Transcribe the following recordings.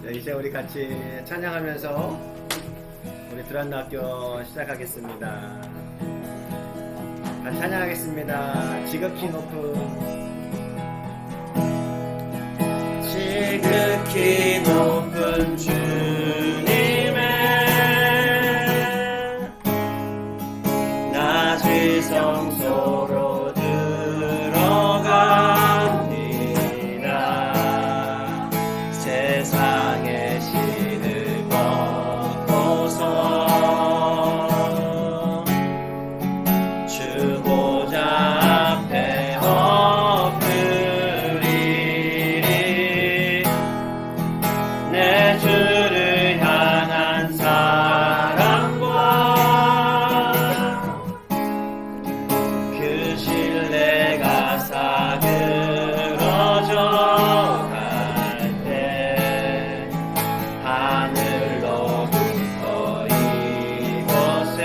네, 이제 우리 같이 찬양하면서 우리 드란나학교 시작하겠습니다. 같이 찬양하겠습니다. 지극히 높은 주님의 낮은 성소로 들어갑니다. 세상의 신을 벗고서 주보좌 앞에 엎드리리. 내 주를 향한 사랑과 그 신뢰가 사그러져 갈 때 하늘로부터 이곳에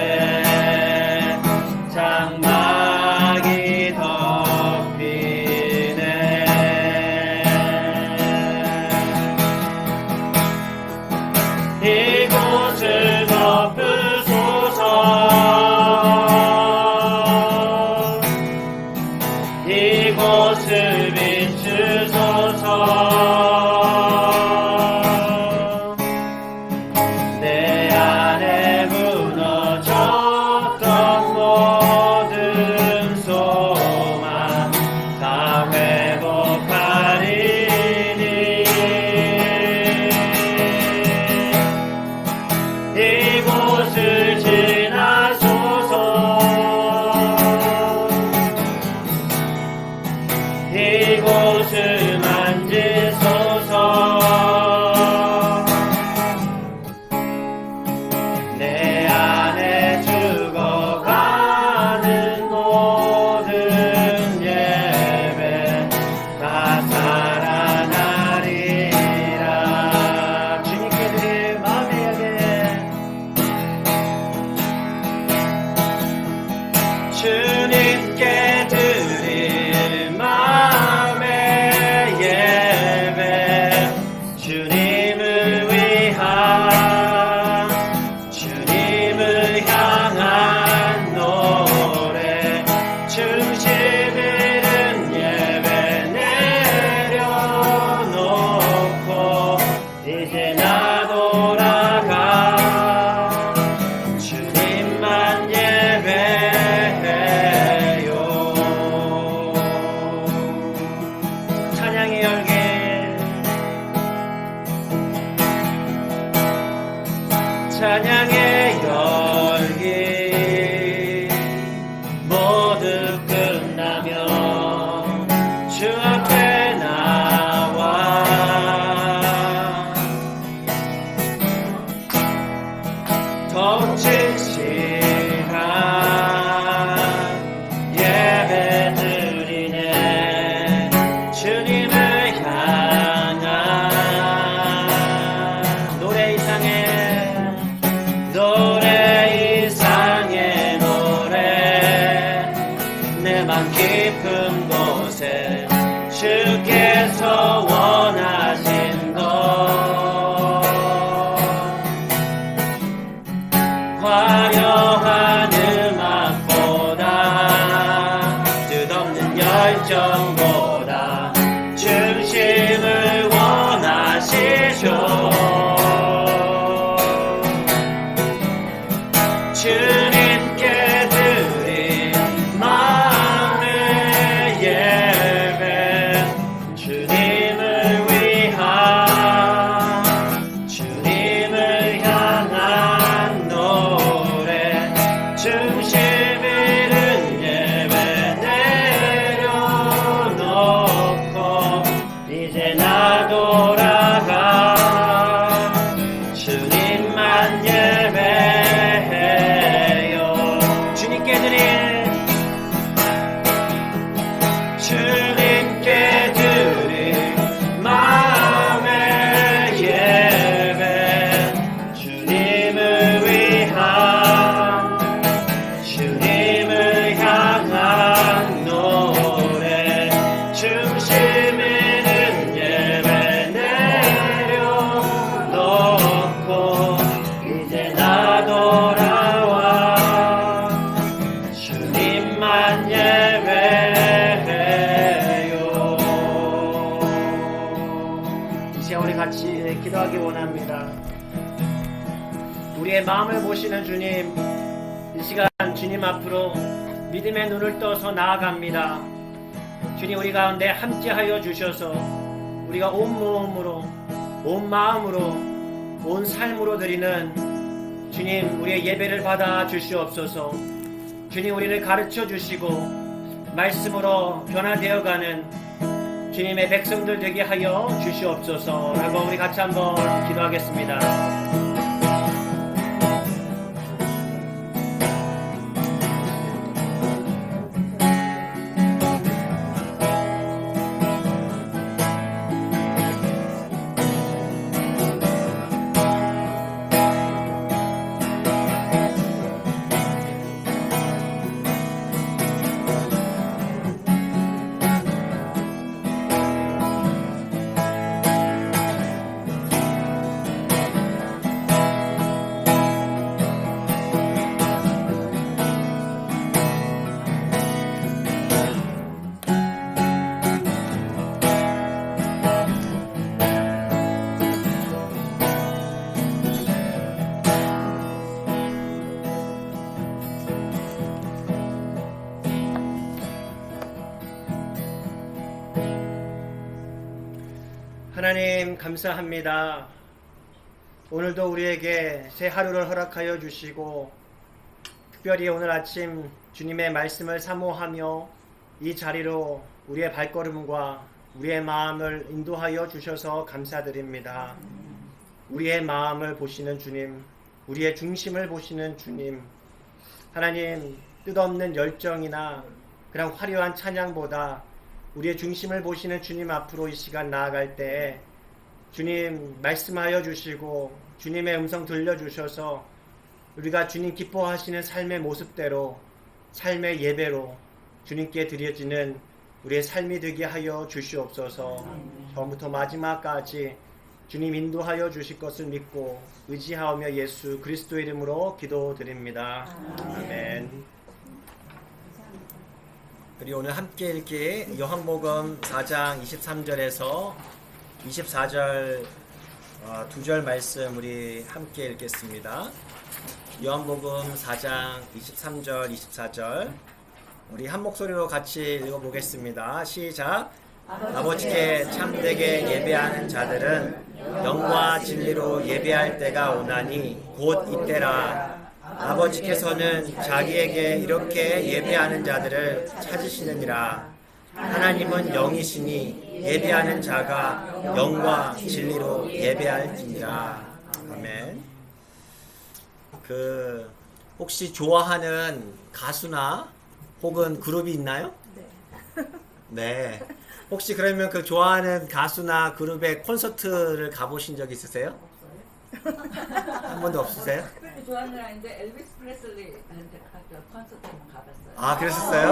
장막이 덮이네. 이곳을 덮으소서. 이곳을 비추소서. 내 안에 무너졌던 모든 소망 다 회복하리니. 이곳을 지나소서. 이곳을 만지소서. 내 안에 죽어가는 모든 예배 다 살아나리라. 주님께 드릴 마음의 예배, 주님께 드릴 마음의 예배, 주님을 위한, 주님을 향한 노래, 중심 잃은 예배 내려놓고 이제 나 돌아가 주님만 예배해요. 찬양의 열기, 찬양의 열기 모두 끝나면 주 앞에 나와 더욱 진실한 예배 드리네. 주님을 향한 노래 이상의 노래, 내 맘 깊은 곳에 주께서 원하신 것, 화려한 음악보다 뜻없는 열정보다 중심을 원하시죠. 주님께 드린 마음의 예배, 주님을 위한, 주님을 향한 노래, 중심 잃은 예배 내려놓고 이제 나 돌아가 주님만 예배해요. 주님께 드릴, 주님께 드릴 마음의 예배, 주님을 위한, 주님을 향한 노래, 중심 있는 예배 내려 기도하기 원합니다. 우리의 마음을 보시는 주님, 이 시간 주님 앞으로 믿음의 눈을 떠서 나아갑니다. 주님, 우리 가운데 함께하여 주셔서 우리가 온 몸으로, 온 마음으로, 온 삶으로 드리는 주님, 우리의 예배를 받아 주시옵소서. 주님, 우리를 가르쳐 주시고 말씀으로 변화되어가는 주님의 백성들 되게 하여 주시옵소서 라고 우리 같이 한번 기도하겠습니다. 하나님 감사합니다. 오늘도 우리에게 새 하루를 허락하여 주시고 특별히 오늘 아침 주님의 말씀을 사모하며 이 자리로 우리의 발걸음과 우리의 마음을 인도하여 주셔서 감사드립니다. 우리의 마음을 보시는 주님, 우리의 중심을 보시는 주님, 하나님 뜻없는 열정이나 그런 화려한 찬양보다 우리의 중심을 보시는 주님 앞으로 이 시간 나아갈 때 주님 말씀하여 주시고 주님의 음성 들려주셔서 우리가 주님 기뻐하시는 삶의 모습대로 삶의 예배로 주님께 드려지는 우리의 삶이 되게 하여 주시옵소서. 처음부터 마지막까지 주님 인도하여 주실 것을 믿고 의지하오며 예수 그리스도의 이름으로 기도드립니다. 아멘. 그리고 오늘 함께 읽기 요한복음 4장 23절에서 24절 두 절 말씀 우리 함께 읽겠습니다. 요한복음 4장 23절 24절 우리 한 목소리로 같이 읽어보겠습니다. 시작. 아버지께 참되게 예배하는 자들은 영과 진리로 예배할 때가 오나니 곧 이때라. 아버지께서는 자기에게 이렇게 예배하는 자들을 찾으시느니라. 하나님은 영이시니 예배하는 자가 영과 진리로 예배할지니라. 아멘. 혹시 좋아하는 가수나 혹은 그룹이 있나요? 네. 혹시 그러면 그 좋아하는 가수나 그룹의 콘서트를 가보신 적 있으세요? 한 번도 없으세요? 좋아하는 아닌데 엘비스 프레슬리한테 콘서트 한번 가봤어요. 아, 그랬었어요?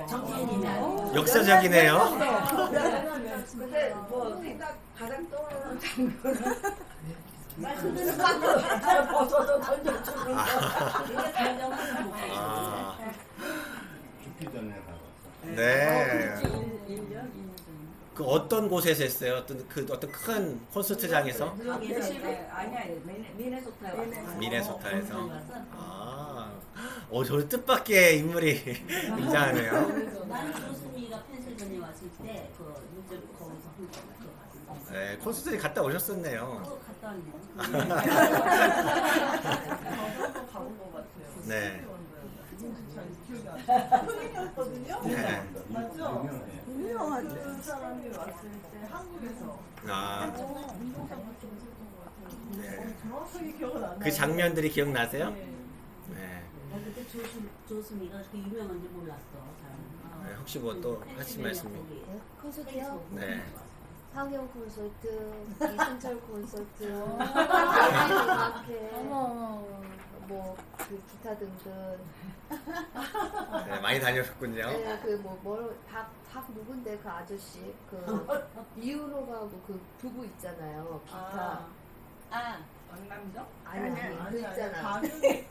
정신이네. 역사적이네요. 근데 뭐 가장 떠오르는 장면은 벗어서 던져주는 거. 죽기 전에 가봤어. 네. 1년 그 어떤 곳에서 했어요? 어떤 큰 콘서트장에서? 아니야, 미네소타에 미네소타에서. 저는 뜻밖의 인물이 등장하네요. 나는 조수미가 펜실베니아 왔을 때 그 요즘 거기서 한 거 봤어요. 네, 콘서트에 갔다 오셨었네요. 갔다 왔네요. 저도 가본 것 같아요. 네. 거든요. 네. 맞죠? 유명해. 그 사람이 왔을 때 한국에서 운동장 같은 거 있었던 것 같아요. 네. 정확하게 기억은 안 나요. 그 장면들이 기억나세요? 네. 네. 나 그때 조수미가 그 유명한지 몰랐어. 네, 혹시 뭐 또 하신 말씀이? 콘서트요? 네. 황영 콘서트, 이승철 콘서트, 음악회, 뭐그 기타 등등. 네, 많이 다녀오셨군요. 네, 박 누군데 그 아저씨 그 이은호하고 그 부부 있잖아요. 기타. 왕남정? 아니 그 있잖아.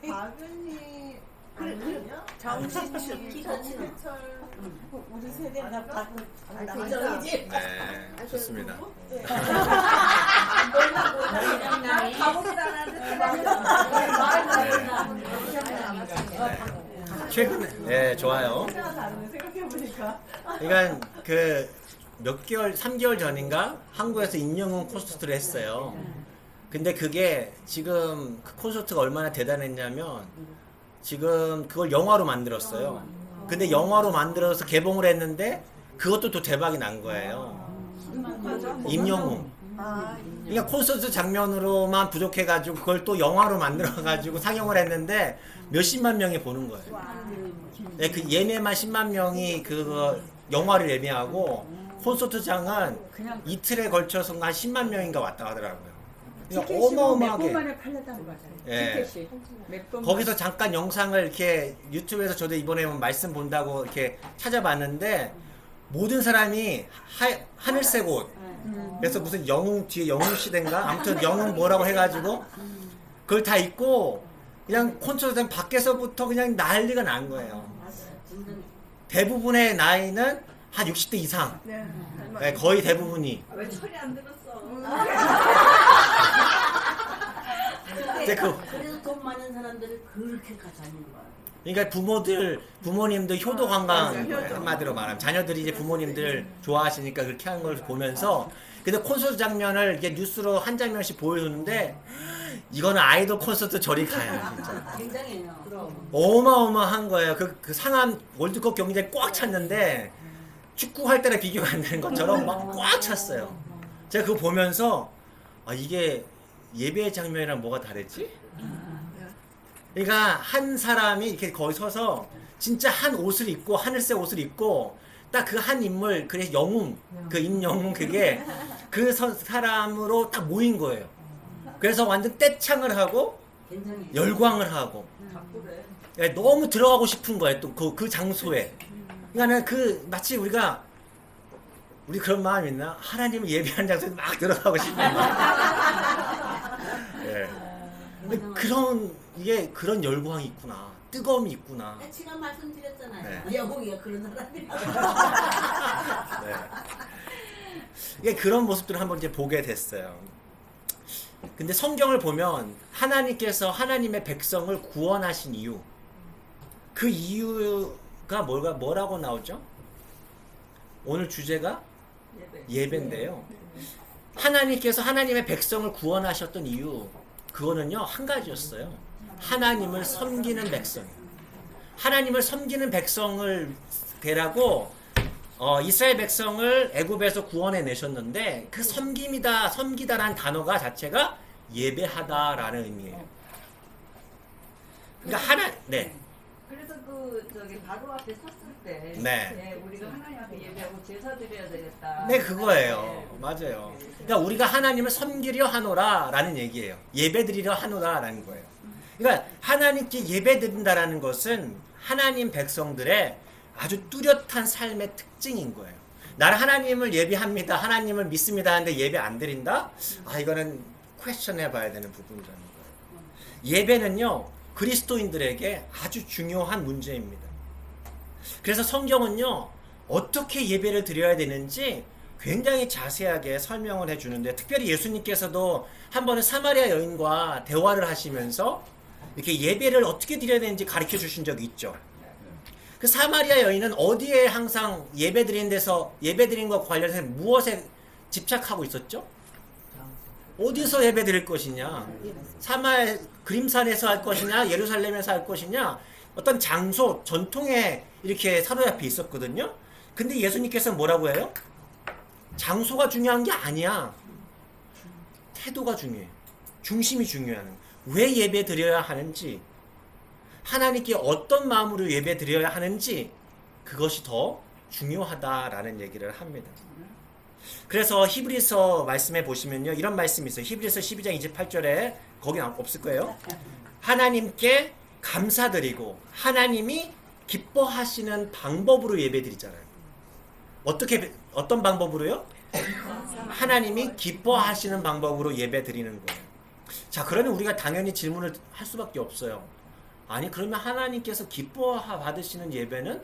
박은희 아니냐? 정신춘 정신철 우리 세대가 박은 정이지. 네, 좋습니다. 네. 가보지도 않았는데 최근에 네 좋아요. 진짜 다르네 생각해보니까. 그러니까 그 몇 개월 3개월 전인가 한국에서 임영웅 콘서트를 했어요. 근데 그게 지금 그 콘서트가 얼마나 대단했냐면 지금 그걸 영화로 만들었어요. 근데 영화로 만들어서 개봉을 했는데 그것도 또 대박이 난 거예요. 임영웅. 그러니까 콘서트 장면으로만 부족해가지고 그걸 또 영화로 만들어가지고 상영을 했는데 몇십만 명이 보는 거예요. 네, 그 예매만 10만 명이 그 영화를 예매하고 콘서트장은 이틀에 걸쳐서 한 10만 명인가 왔다 하더라고요. 그러니까 어마어마하게. 팔렸다고 맞아요. 예. 거기서 잠깐 영상을 이렇게 유튜브에서 저도 이번에 말씀 본다고 이렇게 찾아봤는데 모든 사람이 하늘색 옷. 그래서 무슨 영웅 뒤에 영웅 시대인가? 아무튼 영웅 뭐라고 해가지고 그걸 다 입고 그냥 콘서트장 밖에서부터 그냥 난리가 난 거예요. 대부분의 나이는 한 60대 이상. 네, 거의 대부분이. 왜 철이 안 들었어? 근데 그래서 돈 많은 사람들을 그렇게 가지 않는 거야. 그러니까 부모님들 효도 관광 한마디로 말하면 자녀들이 이제 부모님들 좋아하시니까 그렇게 하는 걸 보면서 근데 콘서트 장면을 이게 뉴스로 한 장면씩 보여주는데 이거는 아이돌 콘서트 저리 가요 진짜. 굉장해요. 어마어마한 거예요. 그 상암 월드컵 경기장이 꽉 찼는데 축구할 때랑 비교가 안 되는 것처럼 막 꽉 찼어요. 제가 그거 보면서 아 이게 예배 장면이랑 뭐가 다르지? 그러니까 한 사람이 이렇게 거기 서서 진짜 한 옷을 입고 하늘색 옷을 입고 딱 그 한 인물 그래 영웅 그 임영웅 그게 그 사람으로 딱 모인 거예요. 그래서 완전 떼창을 하고 굉장히 열광을 하고 바꾸래. 예, 너무 들어가고 싶은 거예요. 또 그 장소에. 그러니까 마치 우리 그런 마음 있나? 하나님을 예배하는 장소에 막 들어가고 싶은 마음. 예. 근데 이게 그런 열광이 있구나. 뜨거움이 있구나. 제가 말씀드렸잖아요. 네. 영웅이가 그런 사람이라고. 네. 이게 그런 모습들을 한번 이제 보게 됐어요. 근데 성경을 보면 하나님께서 하나님의 백성을 구원하신 이유, 그 이유가 뭐라고 나오죠? 오늘 주제가 예배인데요. 하나님께서 하나님의 백성을 구원하셨던 이유, 그거는요 한 가지였어요. 하나님을 섬기는 백성. 하나님을 섬기는 백성을 되라고 이스라엘 백성을 애굽에서 구원해 내셨는데 그 섬기다라는 단어가 자체가 예배하다라는 의미예요. 그러니까 그래서 저기 바로 앞에 섰을 때 네. 우리가 하나님 앞에 예배하고 제사 드려야 되겠다. 네, 그거예요. 맞아요. 그러니까 우리가 하나님을 섬기려 하노라라는 얘기예요. 예배드리려 하노라라는 거예요. 그러니까 하나님께 예배드린다라는 것은 하나님 백성들의 아주 뚜렷한 삶의 특징인 거예요. 나는 하나님을 예배합니다. 하나님을 믿습니다 하는데 예배 안 드린다? 아, 이거는 퀘스천 해봐야 되는 부분이라는 거예요. 예배는요, 그리스도인들에게 아주 중요한 문제입니다. 그래서 성경은요, 어떻게 예배를 드려야 되는지 굉장히 자세하게 설명을 해주는데, 특별히 예수님께서도 한 번은 사마리아 여인과 대화를 하시면서 이렇게 예배를 어떻게 드려야 되는지 가르쳐 주신 적이 있죠. 그 사마리아 여인은 어디에 항상 예배 드리는 것과 관련해서 무엇에 집착하고 있었죠? 어디서 예배 드릴 것이냐? 그림산에서 할 것이냐? 예루살렘에서 할 것이냐? 어떤 장소, 전통에 이렇게 사로잡혀 있었거든요. 근데 예수님께서는 뭐라고 해요? 장소가 중요한 게 아니야. 태도가 중요해. 중심이 중요한 거예요. 왜 예배 드려야 하는지, 하나님께 어떤 마음으로 예배 드려야 하는지, 그것이 더 중요하다라는 얘기를 합니다. 그래서 히브리서 말씀에 보시면요, 이런 말씀이 있어요. 히브리서 12장 28절에 거기 없을 거예요. 하나님께 감사드리고 하나님이 기뻐하시는 방법으로 예배 드리잖아요. 어떤 방법으로요? 하나님이 기뻐하시는 방법으로 예배 드리는 거예요. 자, 그러면 우리가 당연히 질문을 할 수밖에 없어요. 아니, 그러면 하나님께서 기뻐 받으시는 예배는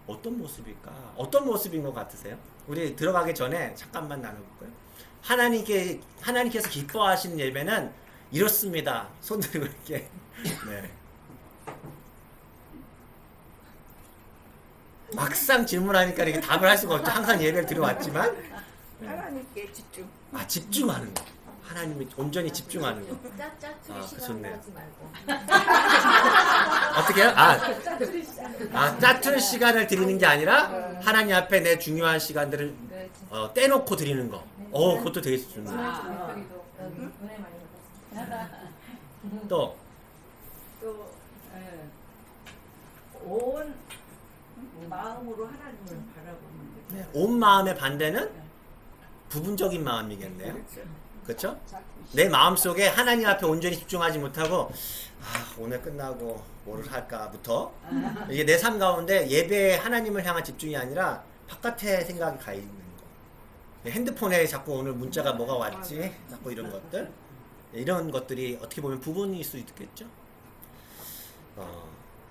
어떤 모습일까? 어떤 모습인 것 같으세요? 우리 들어가기 전에 잠깐만 나눠볼까요? 하나님께서 기뻐하시는 예배는 이렇습니다. 손 들고 이렇게. 네. 막상 질문하니까 이렇게 답을 할 수가 없죠. 항상 예배를 들어왔지만 하나님께 집중. 집중하는 거. 하나님이 온전히 집중하는 거. 짜투리 아, 시간 좋네요. 하지 말고. 어떻게 해요? 짜투리 시간을 드리는 게 아니라 하나님 앞에 내 중요한 시간들을 떼놓고 드리는 거. 그것도 되게 좋네요. 은혜 많이 받았습니다. 또 또 온 마음으로 하나님을 바라보는 게 네, 온 마음의 반대는 부분적인 마음이겠네요. 그렇죠? 내 마음속에 하나님 앞에 온전히 집중하지 못하고 오늘 끝나고 뭐를 할까부터 이게 내 삶 가운데 예배에 하나님을 향한 집중이 아니라 바깥에 생각이 가 있는 거. 핸드폰에 자꾸 오늘 문자가 뭐가 왔지? 자꾸 이런 것들. 이런 것들이 어떻게 보면 부분일 수 있겠죠.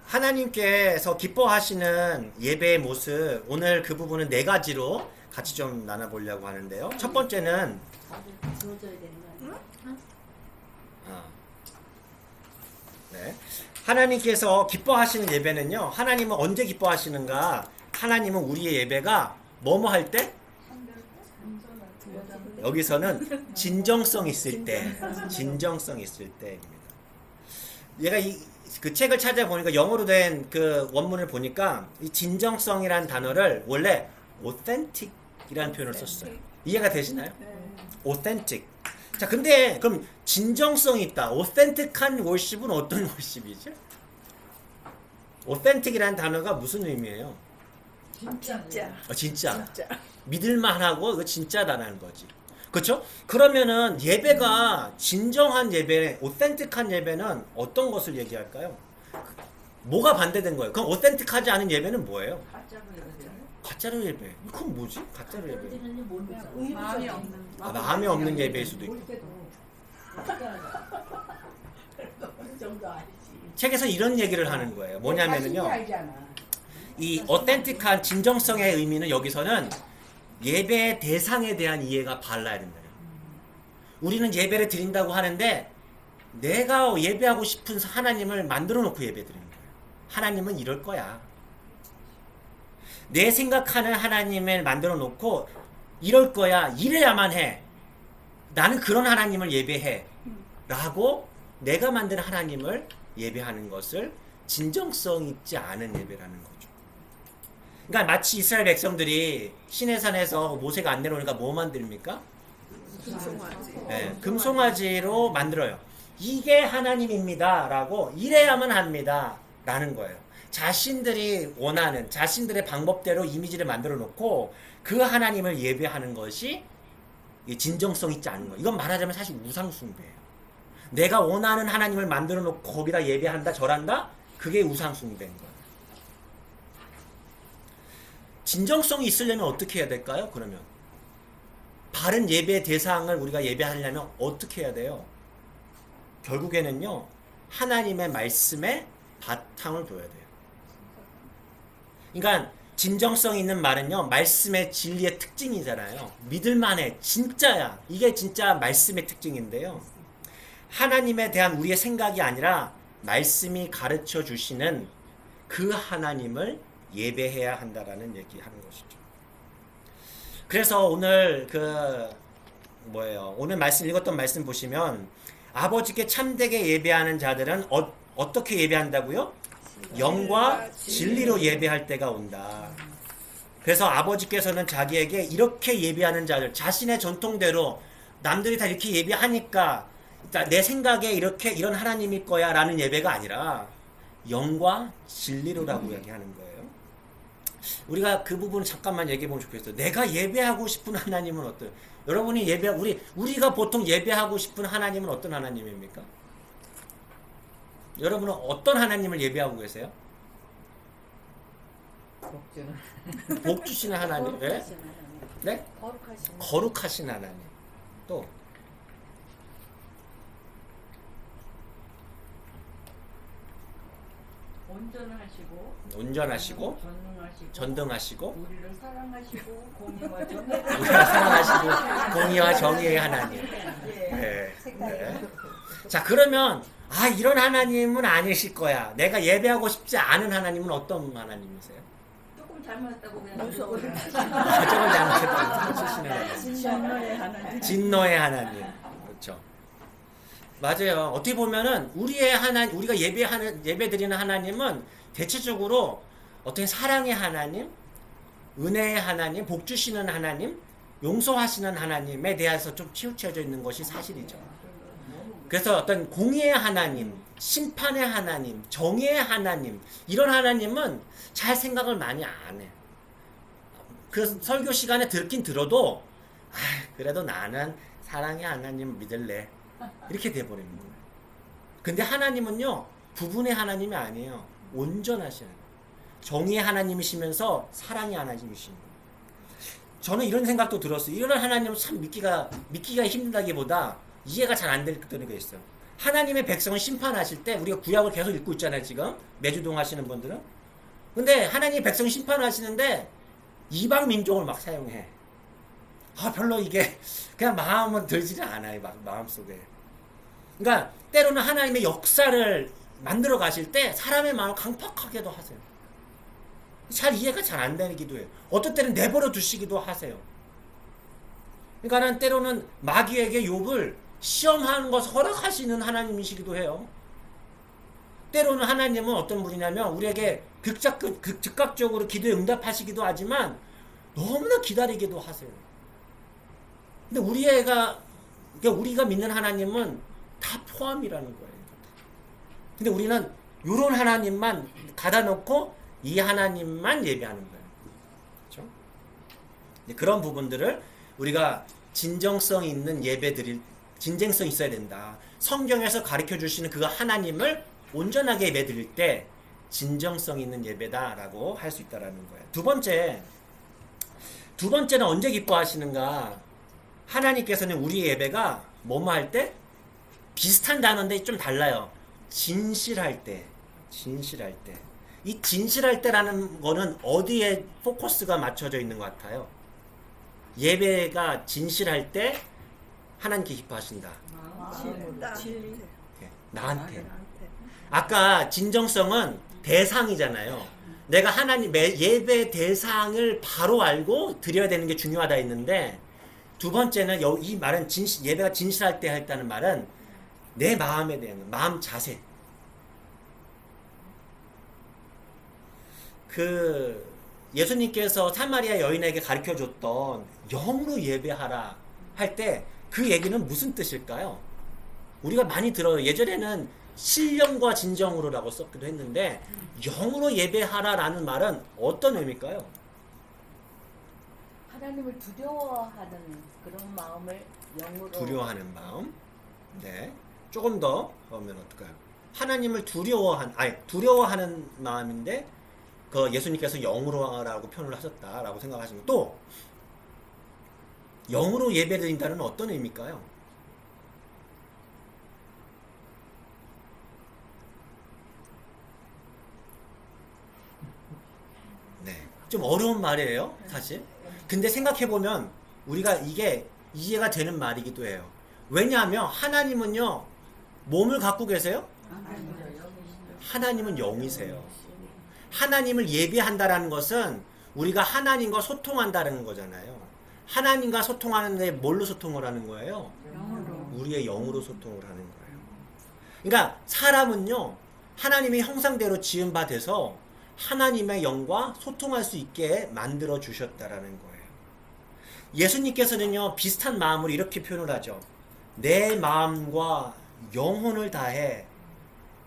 하나님께서 기뻐하시는 예배의 모습, 오늘 그 부분은 4가지로 같이 좀 나눠보려고 하는데요. 첫 번째는 지워줘야 되는 거 아니야? 네. 하나님께서 기뻐하시는 예배는요, 하나님은 언제 기뻐하시는가? 하나님은 우리의 예배가 뭐뭐 할 때? 여기서는 진정성 있을 때, 진정성 있을 때입니다. 얘가 그 책을 찾아보니까 영어로 된 그 원문을 보니까 이 진정성이라는 단어를 원래 authentic이라는 표현을 썼어요. 이해가 되시나요? authentic. 자, 근데 그럼 진정성이 있다. authentic한 worship은 어떤 worship이죠? authentic이라는 단어가 무슨 의미예요? 진짜. 진짜. 믿을만하고 이거 진짜다라는 거지. 그렇죠? 그러면은 예배가 진정한 예배, authentic한 예배는 어떤 것을 얘기할까요? 뭐가 반대된 거예요? 그럼 authentic하지 않은 예배는 뭐예요? 가짜로 예배. 그건 뭐지? 가짜로 예배. 그때는 모르잖아. 마음이 없는. 마음이 없는 예배일 수도 있고. 어느 정도 알지. 책에서 이런 얘기를 하는 거예요. 뭐냐면은요. 이 authentic한 진정성의 의미는 여기서는 예배의 대상에 대한 이해가 달라야 된다요. 우리는 예배를 드린다고 하는데 내가 예배하고 싶은 하나님을 만들어 놓고 예배 드리는 거예요. 하나님은 이럴 거야. 내 생각하는 하나님을 만들어 놓고 이럴 거야. 이래야만 해. 나는 그런 하나님을 예배해. 라고 내가 만든 하나님을 예배하는 것을 진정성 있지 않은 예배라는 거죠. 그러니까 마치 이스라엘 백성들이 시내산에서 모세가 안 내려오니까 뭐 만듭니까? 금송아지. 네, 금송아지로 만들어요. 이게 하나님입니다 라고 이래야만 합니다 라는 거예요. 자신들이 원하는 자신들의 방법대로 이미지를 만들어 놓고 그 하나님을 예배하는 것이 진정성 있지 않은 거예요. 이건 말하자면 사실 우상숭배예요. 내가 원하는 하나님을 만들어 놓고 거기다 예배한다 절한다? 그게 우상숭배인 거예요. 진정성이 있으려면 어떻게 해야 될까요? 그러면 바른 예배 대상을 우리가 예배하려면 어떻게 해야 돼요? 결국에는요, 하나님의 말씀에 바탕을 둬야 돼요. 그러니까 진정성 있는 말은요, 말씀의 진리의 특징이잖아요. 믿을만해, 진짜야. 이게 진짜 말씀의 특징인데요. 하나님에 대한 우리의 생각이 아니라 말씀이 가르쳐 주시는 그 하나님을 예배해야 한다라는 얘기하는 것이죠. 그래서 오늘 오늘 말씀 읽었던 말씀 보시면 아버지께 참되게 예배하는 자들은 어떻게 예배한다고요? 영과 진리로 예배할 때가 온다. 그래서 아버지께서는 자기에게 이렇게 예배하는 자들, 자신의 전통대로 남들이 다 이렇게 예배하니까 내 생각에 이런 하나님일 거야 라는 예배가 아니라 영과 진리로라고 얘기하는 거예요. 우리가 그 부분을 잠깐만 얘기해 보면 좋겠어요. 내가 예배하고 싶은 하나님은 어떤? 여러분이 우리가 보통 예배하고 싶은 하나님은 어떤 하나님입니까? 여러분은 어떤 하나님을 예배하고 계세요? 복 주시는 하나님. 네? 네? 거룩하신 하나님. 또 온전하시고 전능하시고 우리를 사랑하시고 공의와 정의 우리가 사랑하시고 공의와 정의의 하나님. 네. 네. 자, 그러면 이런 하나님은 아니실 거야. 내가 예배하고 싶지 않은 하나님은 어떤 하나님이세요? 조금 잘못했다고 그냥 무서워요. 저걸 잘못했다고 치시는 하나님. 진노의 하나님. 진노의 하나님. 그렇죠. 맞아요. 어떻게 보면은 우리가 예배드리는 하나님은 대체적으로 어떤 사랑의 하나님, 은혜의 하나님, 복 주시는 하나님, 용서하시는 하나님에 대해서 좀 치우쳐져 있는 것이 사실이죠. 그래서 어떤 공의의 하나님, 심판의 하나님, 정의의 하나님, 이런 하나님은 잘 생각을 많이 안 해. 그 설교 시간에 듣긴 들어도 그래도 나는 사랑의 하나님 믿을래. 이렇게 돼버리는 거예요. 근데 하나님은요, 부분의 하나님이 아니에요. 온전하신 하나님. 정의의 하나님이시면서 사랑의 하나님이신 거예요. 저는 이런 생각도 들었어요. 이런 하나님은 참 믿기가 힘들다기보다 이해가 잘 안 될 때가 있어요. 하나님의 백성을 심판하실 때 우리가 구약을 계속 읽고 있잖아요. 지금 매주동 하시는 분들은. 근데 하나님의 백성을 심판하시는데 이방 민족을 막 사용해. 별로 이게 그냥 마음은 들지는 않아요. 마음속에. 그러니까 때로는 하나님의 역사를 만들어 가실 때 사람의 마음을 강팍하게도 하세요. 잘 이해가 잘 안 되기도 해요. 어떨 때는 내버려 두시기도 하세요. 그러니까는 때로는 마귀에게 욥을 시험하는 것을 허락하시는 하나님이시기도 해요. 때로는 하나님은 어떤 분이냐면 우리에게 즉각적으로 기도에 응답하시기도 하지만 너무나 기다리기도 하세요. 근데 우리가 믿는 하나님은 다 포함이라는 거예요. 근데 우리는 이런 하나님만 가다 놓고 이 하나님만 예배하는 거예요. 그렇죠? 그런 부분들을 우리가 진정성 있는 진정성이 있어야 된다. 성경에서 가르쳐 주시는 그 하나님을 온전하게 예배 드릴 때 진정성 있는 예배다라고 할 수 있다라는 거예요. 두 번째는 언제 기뻐하시는가? 하나님께서는 우리의 예배가 뭐뭐 할 때? 비슷한 단어인데 좀 달라요. 진실할 때. 이 진실할 때라는 거는 어디에 포커스가 맞춰져 있는 것 같아요? 예배가 진실할 때 하나님께 기뻐하신다. 진리. 나한테. 아까 진정성은 대상이잖아요. 내가 예배 대상을 바로 알고 드려야 되는 게 중요하다 했는데, 두 번째는 이 말은 예배가 진실할 때 했다는 말은 내 마음에 대한 마음 자세. 예수님께서 사마리아 여인에게 가르쳐 줬던 영으로 예배하라 할 때 그 얘기는 무슨 뜻일까요? 우리가 많이 들어요. 예전에는 신령과 진정으로라고 썼기도 했는데 영으로 예배하라라는 말은 어떤 의미일까요? 하나님을 두려워하는 그런 마음을 영으로. 두려워하는 마음. 네. 조금 더 보면 어떨까요? 하나님을 두려워하는 마음인데 예수님께서 영으로라고 표현을 하셨다라고 생각하시면, 또 영으로 예배드린다는 어떤 의미일까요? 네, 좀 어려운 말이에요, 사실. 근데 생각해보면 우리가 이게 이해가 되는 말이기도 해요. 왜냐하면 하나님은요, 몸을 갖고 계세요? 하나님은 영이세요. 하나님을 예배한다라는 것은 우리가 하나님과 소통한다는 거잖아요. 하나님과 소통하는데 뭘로 소통을 하는 거예요? 우리의 영으로 소통을 하는 거예요. 그러니까 사람은요, 하나님의 형상대로 지은 바 돼서 하나님의 영과 소통할 수 있게 만들어 주셨다라는 거예요. 예수님께서는요, 비슷한 마음으로 이렇게 표현을 하죠. 내 마음과 영혼을 다해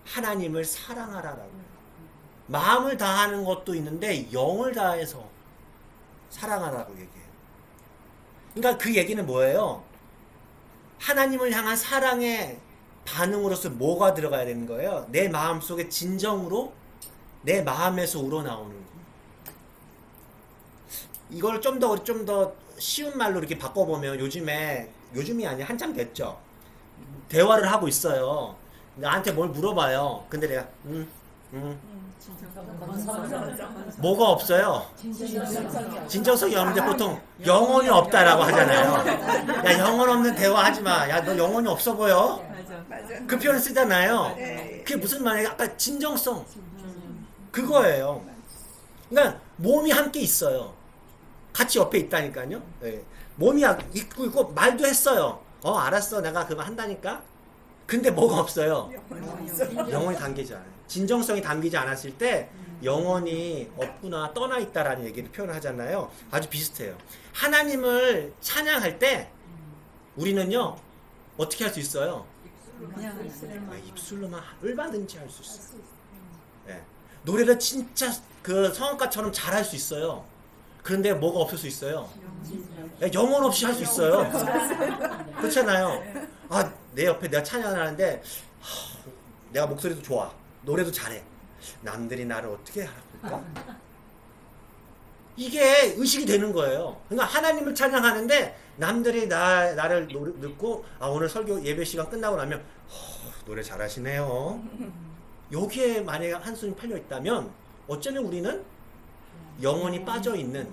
하나님을 사랑하라라고. 마음을 다하는 것도 있는데 영을 다해서 사랑하라고 얘기해요. 그러니까 그 얘기는 뭐예요? 하나님을 향한 사랑의 반응으로서 뭐가 들어가야 되는 거예요? 내 마음속에 진정으로 내 마음에서 우러나오는 거. 이걸 좀 더 쉬운 말로 이렇게 바꿔보면, 요즘이 아니라 한참 됐죠. 대화를 하고 있어요. 나한테 뭘 물어봐요. 근데 내가 뭐가 없어요? 진정성이 없는데 보통 영혼이 없다라고 하잖아요. 야, 영혼 없는 대화 하지 마. 야, 너 영혼이 없어 보여? 맞아. 그 표현을 쓰잖아요. 네. 그게 무슨 말이에요? 아까 진정성 그거예요. 그러니까 몸이 함께 있어요. 같이 옆에 있다니까요. 네. 몸이 있고 말도 했어요. 알았어, 내가 그거 한다니까. 근데 뭐가 없어요? 영혼이 담기지 않아요. 진정성이 담기지 않았을 때 영혼이 없구나, 떠나 있다라는 얘기를 표현하잖아요. 아주 비슷해요. 하나님을 찬양할 때 우리는요 어떻게 할 수 있어요? 그냥 있으면 입술로만 얼마든지 할 수 있어요. 네. 노래를 진짜 그 성악가처럼 잘할 수 있어요. 그런데 뭐가 없을 수 있어요? 네, 영혼 없이 할 수 있어요. 그렇잖아요. 내 옆에 내가 찬양을 하는데 내가 목소리도 좋아, 노래도 잘해. 남들이 나를 어떻게 알아볼까? 이게 의식이 되는 거예요. 그러니까 하나님을 찬양하는데 남들이 나를 듣고 오늘 설교 예배 시간 끝나고 나면 노래 잘하시네요. 여기에 만약에 한숨이 팔려 있다면 어쩌면 우리는 영혼이 빠져 있는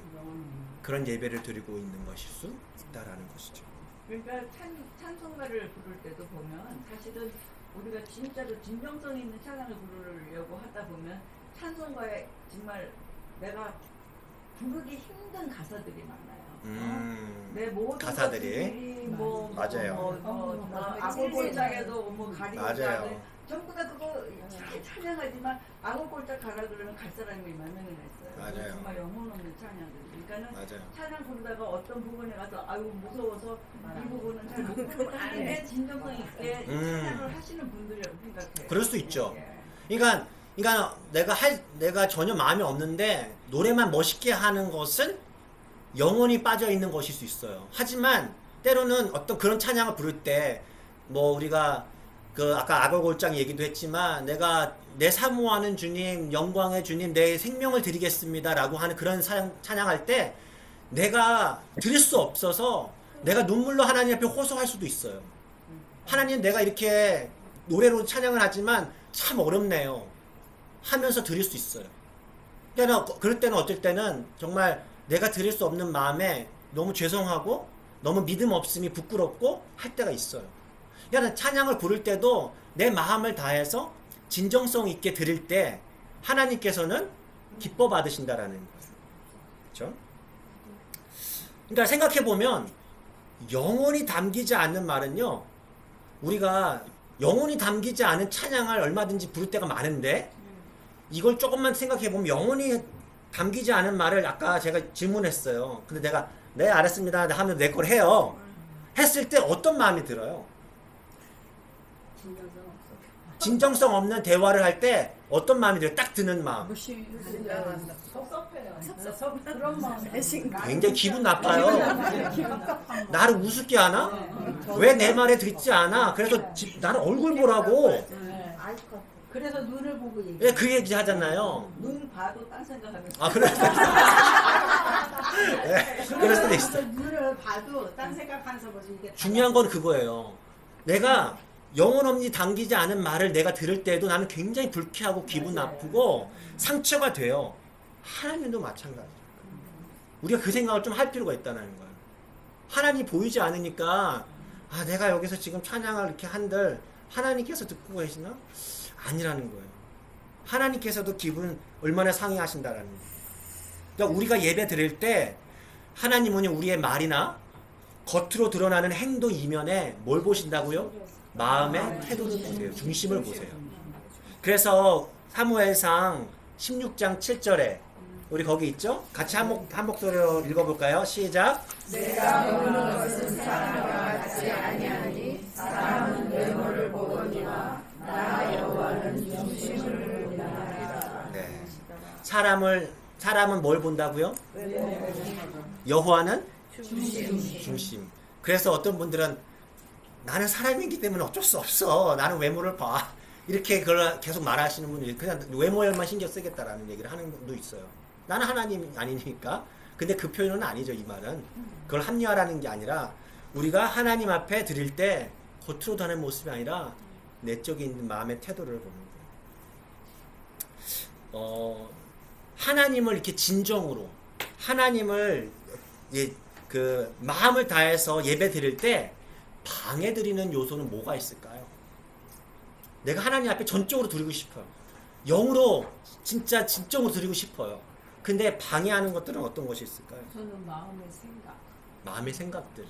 그런 예배를 드리고 있는 것일 수 있다라는 것이죠. 그러니까 찬송가를 부를 때도 보면 사실은 우리가 진짜로 진정성 있는 찬양을 부르려고 하다 보면 찬송가에 정말 내가 부르기 힘든 가사들이 많아요. 내 모든 가사들이 맞아요. 아골골짝에도 뭐 가리고 맞아요. 전부 다 그거 잘 찬양하지만 아골골짝 가라 그러면 갈 사람이 몇 명이나 있어요. 맞아요. 정말 영혼 없는 찬양들. 그러니까는 맞아요. 찬양 부르다가 어떤 부분에 가서 아유 무서워서 이 부분은 잘 못 부르고 아는데 진정성 있게 찬양을 하시는 분들이라고 생각해요. 그럴 수 있죠. 예. 그러니까 내가 전혀 마음이 없는데 노래만 멋있게 하는 것은 영혼이 빠져 있는 것일 수 있어요. 하지만 때로는 어떤 그런 찬양을 부를 때 뭐 우리가 아까 아골골장 얘기도 했지만 내가 내 사모하는 주님, 영광의 주님, 내 생명을 드리겠습니다라고 하는 그런 찬양할 때 내가 드릴 수 없어서 내가 눈물로 하나님 앞에 호소할 수도 있어요. 하나님, 내가 이렇게 노래로 찬양을 하지만 참 어렵네요 하면서 드릴 수 있어요. 그럴 때는 어떨 때는 정말 내가 드릴 수 없는 마음에 너무 죄송하고 너무 믿음 없음이 부끄럽고 할 때가 있어요. 그러니까 찬양을 부를 때도 내 마음을 다해서 진정성 있게 드릴 때 하나님께서는 기뻐 받으신다라는 거죠. 그렇죠? 그러니까 생각해 보면 영혼이 담기지 않는 말은요, 우리가 영혼이 담기지 않은 찬양을 얼마든지 부를 때가 많은데 이걸 조금만 생각해 보면 영혼이 담기지 않은 말을 아까 제가 질문했어요. 근데 내가 네 알았습니다 하면 내 걸 해요. 했을 때 어떤 마음이 들어요? 진정성 없는 대화를 할 때 어떤 마음이 들어요? 딱 드는 마음. 섭섭해요. 그런 마음. 굉장히 기분 나빠요. 나를 우습게 하나? 왜 내 말에 듣지 않아? 그래서 나는 얼굴 보라고. 그래서 눈을 보고 얘기해. 예, 그 얘기 하잖아요. 눈 봐도 딴 생각하면서. 그럴 수도 있어. 네, 그럴 수도 있어. 눈을 봐도 딴 생각하면서 뭐지 이게. 중요한 건 그거예요. 내가 영혼 없이 담기지 않은 말을 내가 들을 때도 나는 굉장히 불쾌하고 기분 나쁘고 상처가 돼요. 하나님도 마찬가지예요. 우리가 그 생각을 좀 할 필요가 있다는 거예요. 하나님이 보이지 않으니까 내가 여기서 지금 찬양을 이렇게 한들 하나님께서 듣고 계시나? 아니라는 거예요. 하나님께서도 기분 얼마나 상해하신다라는 거예요. 그러니까 우리가 예배 드릴 때 하나님은 우리의 말이나 겉으로 드러나는 행동 이면에 뭘 보신다고요? 마음의 태도를 보세요. 중심을 보세요. 그래서 사무엘상 16장 7절에 우리 거기 있죠? 같이 한 목소리로 읽어볼까요? 시작. 내가 보는 것은 사람과 같지 아니하니 사람은 외모를 보거니와 나 여호와는 중심을 본다. 네. 사람은 뭘 본다고요? 여호와는 중심. 그래서 어떤 분들은 나는 사람이기 때문에 어쩔 수 없어. 나는 외모를 봐. 이렇게 그걸 계속 말하시는 분이 그냥 외모에만 신경 쓰겠다라는 얘기를 하는 분도 있어요. 나는 하나님이 아니니까. 근데 그 표현은 아니죠. 이 말은. 그걸 합리화라는 게 아니라 우리가 하나님 앞에 드릴 때 겉으로 다는 모습이 아니라 내적에 있는 마음의 태도를 보는 거예요. 하나님을 이렇게 진정으로 하나님을 마음을 다해서 예배 드릴 때 방해드리는 요소는 뭐가 있을까요? 내가 하나님 앞에 전적으로 드리고 싶어요. 영으로 진짜 진정으로 드리고 싶어요. 근데 방해하는 것들은 어떤 것이 있을까요? 저는 마음의 생각. 마음의 생각들.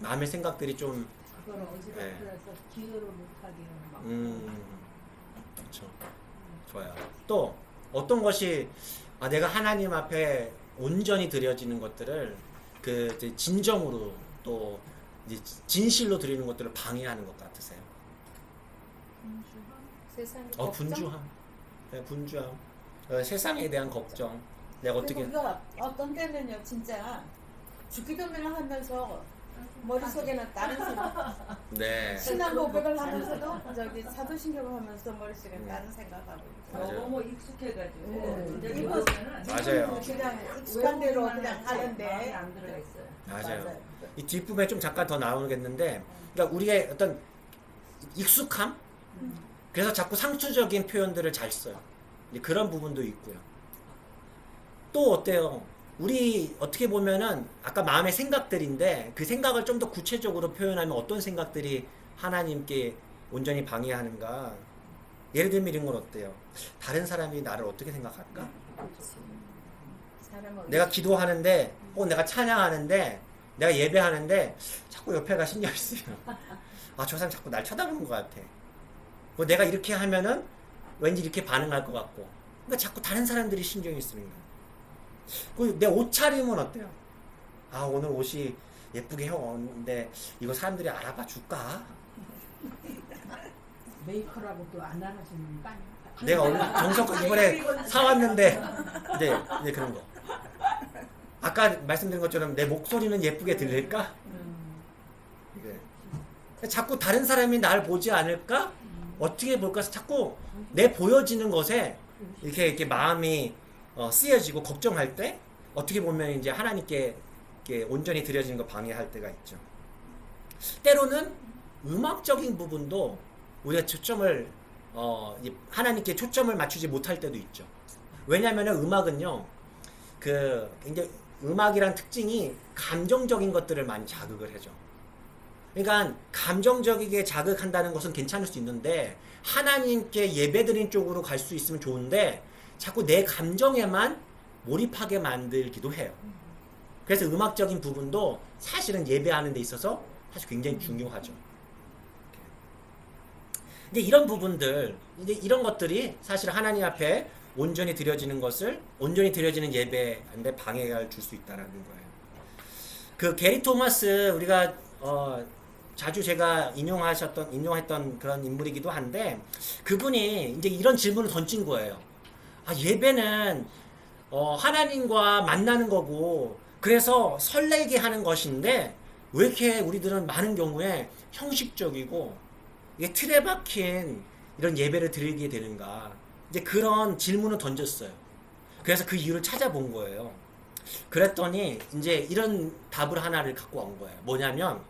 마음의 생각들이 좀 그걸 어지럽혀서 기여를 못하게 막. 그렇죠. 좋아요. 또 어떤 것이 내가 하나님 앞에 온전히 드려지는 것들을 그 이제 진정으로 또 이제 진실로 드리는 것들을 방해하는 것 같으세요? 세상에 분주함. 네, 분주함. 세상에 대한 걱정. 내가 어떻게 우리가 어떤 때는요 진짜 죽기 도면을 하면서 머릿속에는 다른 생각 네. 신앙 고백을 하면서도 저기 사도신경을 하면서 머릿속에 다른 생각하고 맞아요. 너무 익숙해가지고 네. 이제 이거 보면은 맞아요. 그냥 익숙한 대로 그냥 마음에 하는데 안 들어있어요. 맞아요. 이 뒷부분에 좀 잠깐 더 나오겠는데, 그러니까 우리의 어떤 익숙함? 그래서 자꾸 상투적인 표현들을 잘 써요. 이제 그런 부분도 있고요. 또 어때요? 우리 어떻게 보면은 아까 마음의 생각들인데 그 생각을 좀 더 구체적으로 표현하면 어떤 생각들이 하나님께 온전히 방해하는가? 예를 들면 이런 건 어때요? 다른 사람이 나를 어떻게 생각할까? 사람은 내가 기도하는데 내가 찬양하는데 내가 예배하는데 자꾸 옆에가 신경이 쓰여. 저 사람 자꾸 날 쳐다보는 것 같아. 내가 이렇게 하면은 왠지 이렇게 반응할 것 같고. 그러니까 자꾸 다른 사람들이 신경이 쓰는 거야. 내 옷차림은 어때요? 오늘 옷이 예쁘게 해왔는데 이거 사람들이 알아봐 줄까? 메이커라고 또 안 알아주는 거 아니야? 내가 오늘 정성껏 이번에 사왔는데 이제 그런 거. 아까 말씀드린 것처럼 내 목소리는 예쁘게 들릴까? 이게 자꾸 다른 사람이 날 보지 않을까? 어떻게 볼까? 자꾸 내 보여지는 것에 이렇게 마음이 쓰여지고 걱정할 때 어떻게 보면 이제 하나님께 이렇게 온전히 드려지는 거 방해할 때가 있죠. 때로는 음악적인 부분도 우리가 초점을 하나님께 초점을 맞추지 못할 때도 있죠. 왜냐하면 음악은요, 이제 음악이란 특징이 감정적인 것들을 많이 자극을 해줘. 그러니까 감정적이게 자극한다는 것은 괜찮을 수 있는데 하나님께 예배드린 쪽으로 갈 수 있으면 좋은데 자꾸 내 감정에만 몰입하게 만들기도 해요. 그래서 음악적인 부분도 사실은 예배하는 데 있어서 사실 굉장히 중요하죠. 이제 이런 부분들, 이제 이런 것들이 사실 하나님 앞에 온전히 드려지는 것을, 온전히 드려지는 예배인데 방해를 줄 수 있다는 거예요. 게리 토마스, 우리가 자주 제가 인용했던 그런 인물이기도 한데, 그분이 이제 이런 질문을 던진 거예요. 예배는 하나님과 만나는 거고, 그래서 설레게 하는 것인데 왜 이렇게 우리들은 많은 경우에 형식적이고 이게 틀에 박힌 이런 예배를 드리게 되는가? 이제 그런 질문을 던졌어요. 그래서 그 이유를 찾아본 거예요. 그랬더니 이제 이런 답을 하나를 갖고 온 거예요. 뭐냐면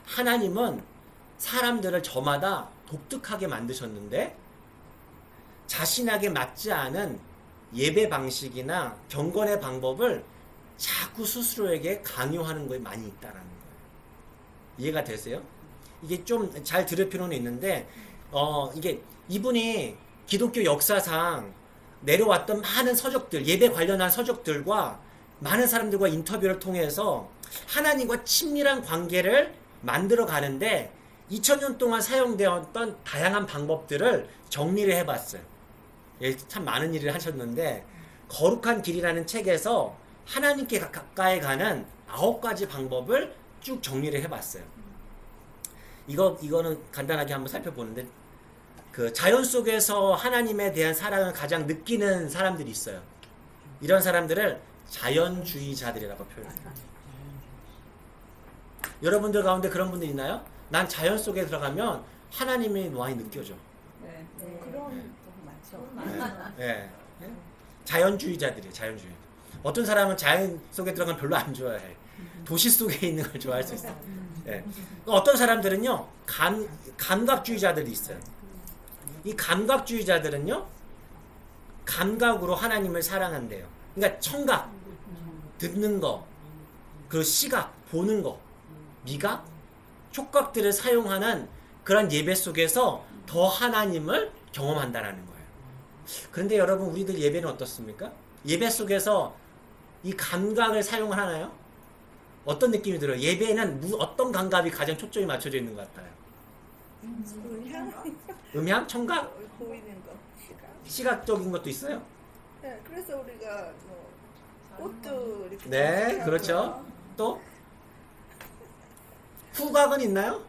하나님은 사람들을 저마다 독특하게 만드셨는데 자신에게 맞지 않은 예배 방식이나 경건의 방법을 자꾸 스스로에게 강요하는 거에 많이 있다라는 거예요. 이해가 되세요? 이게 좀 잘 들을 필요는 있는데 이게 이분이 기독교 역사상 내려왔던 많은 서적들, 예배 관련한 서적들과 많은 사람들과 인터뷰를 통해서 하나님과 친밀한 관계를 만들어 가는데 2000년 동안 사용되었던 다양한 방법들을 정리를 해봤어요. 참 많은 일을 하셨는데 거룩한 길이라는 책에서 하나님께 가까이 가는 9가지 방법을 쭉 정리를 해봤어요. 이거는 간단하게 한번 살펴보는데 자연 속에서 하나님에 대한 사랑을 가장 느끼는 사람들이 있어요. 이런 사람들을 자연주의자들이라고 표현해요. 여러분들 가운데 그런 분들 있나요? 난 자연 속에 들어가면 하나님이 많이 느껴져. 네. 그런 분 많죠. 네. 자연주의자들이에요. 자연주의. 어떤 사람은 자연 속에 들어가면 별로 안 좋아해. 도시 속에 있는 걸 좋아할 수 있어요. 네. 어떤 사람들은요, 감각주의자들이 있어요. 이 감각주의자들은요, 감각으로 하나님을 사랑한대요. 그러니까 청각, 듣는 거, 그 시각, 보는 거, 미각, 촉각들을 사용하는 그런 예배 속에서 더 하나님을 경험한다라는 거예요. 그런데 여러분, 우리들 예배는 어떻습니까? 예배 속에서 이 감각을 사용하나요? 어떤 느낌이 들어요? 예배에는 어떤 감각이 가장 초점이 맞춰져 있는 것 같아요? 음향? 청각? 보이는 거, 시각. 시각적인 것도 있어요? 네, 그래서 우리가 뭐 꽃도 이렇게. 네, 하고. 그렇죠. 또? 후각은 있나요?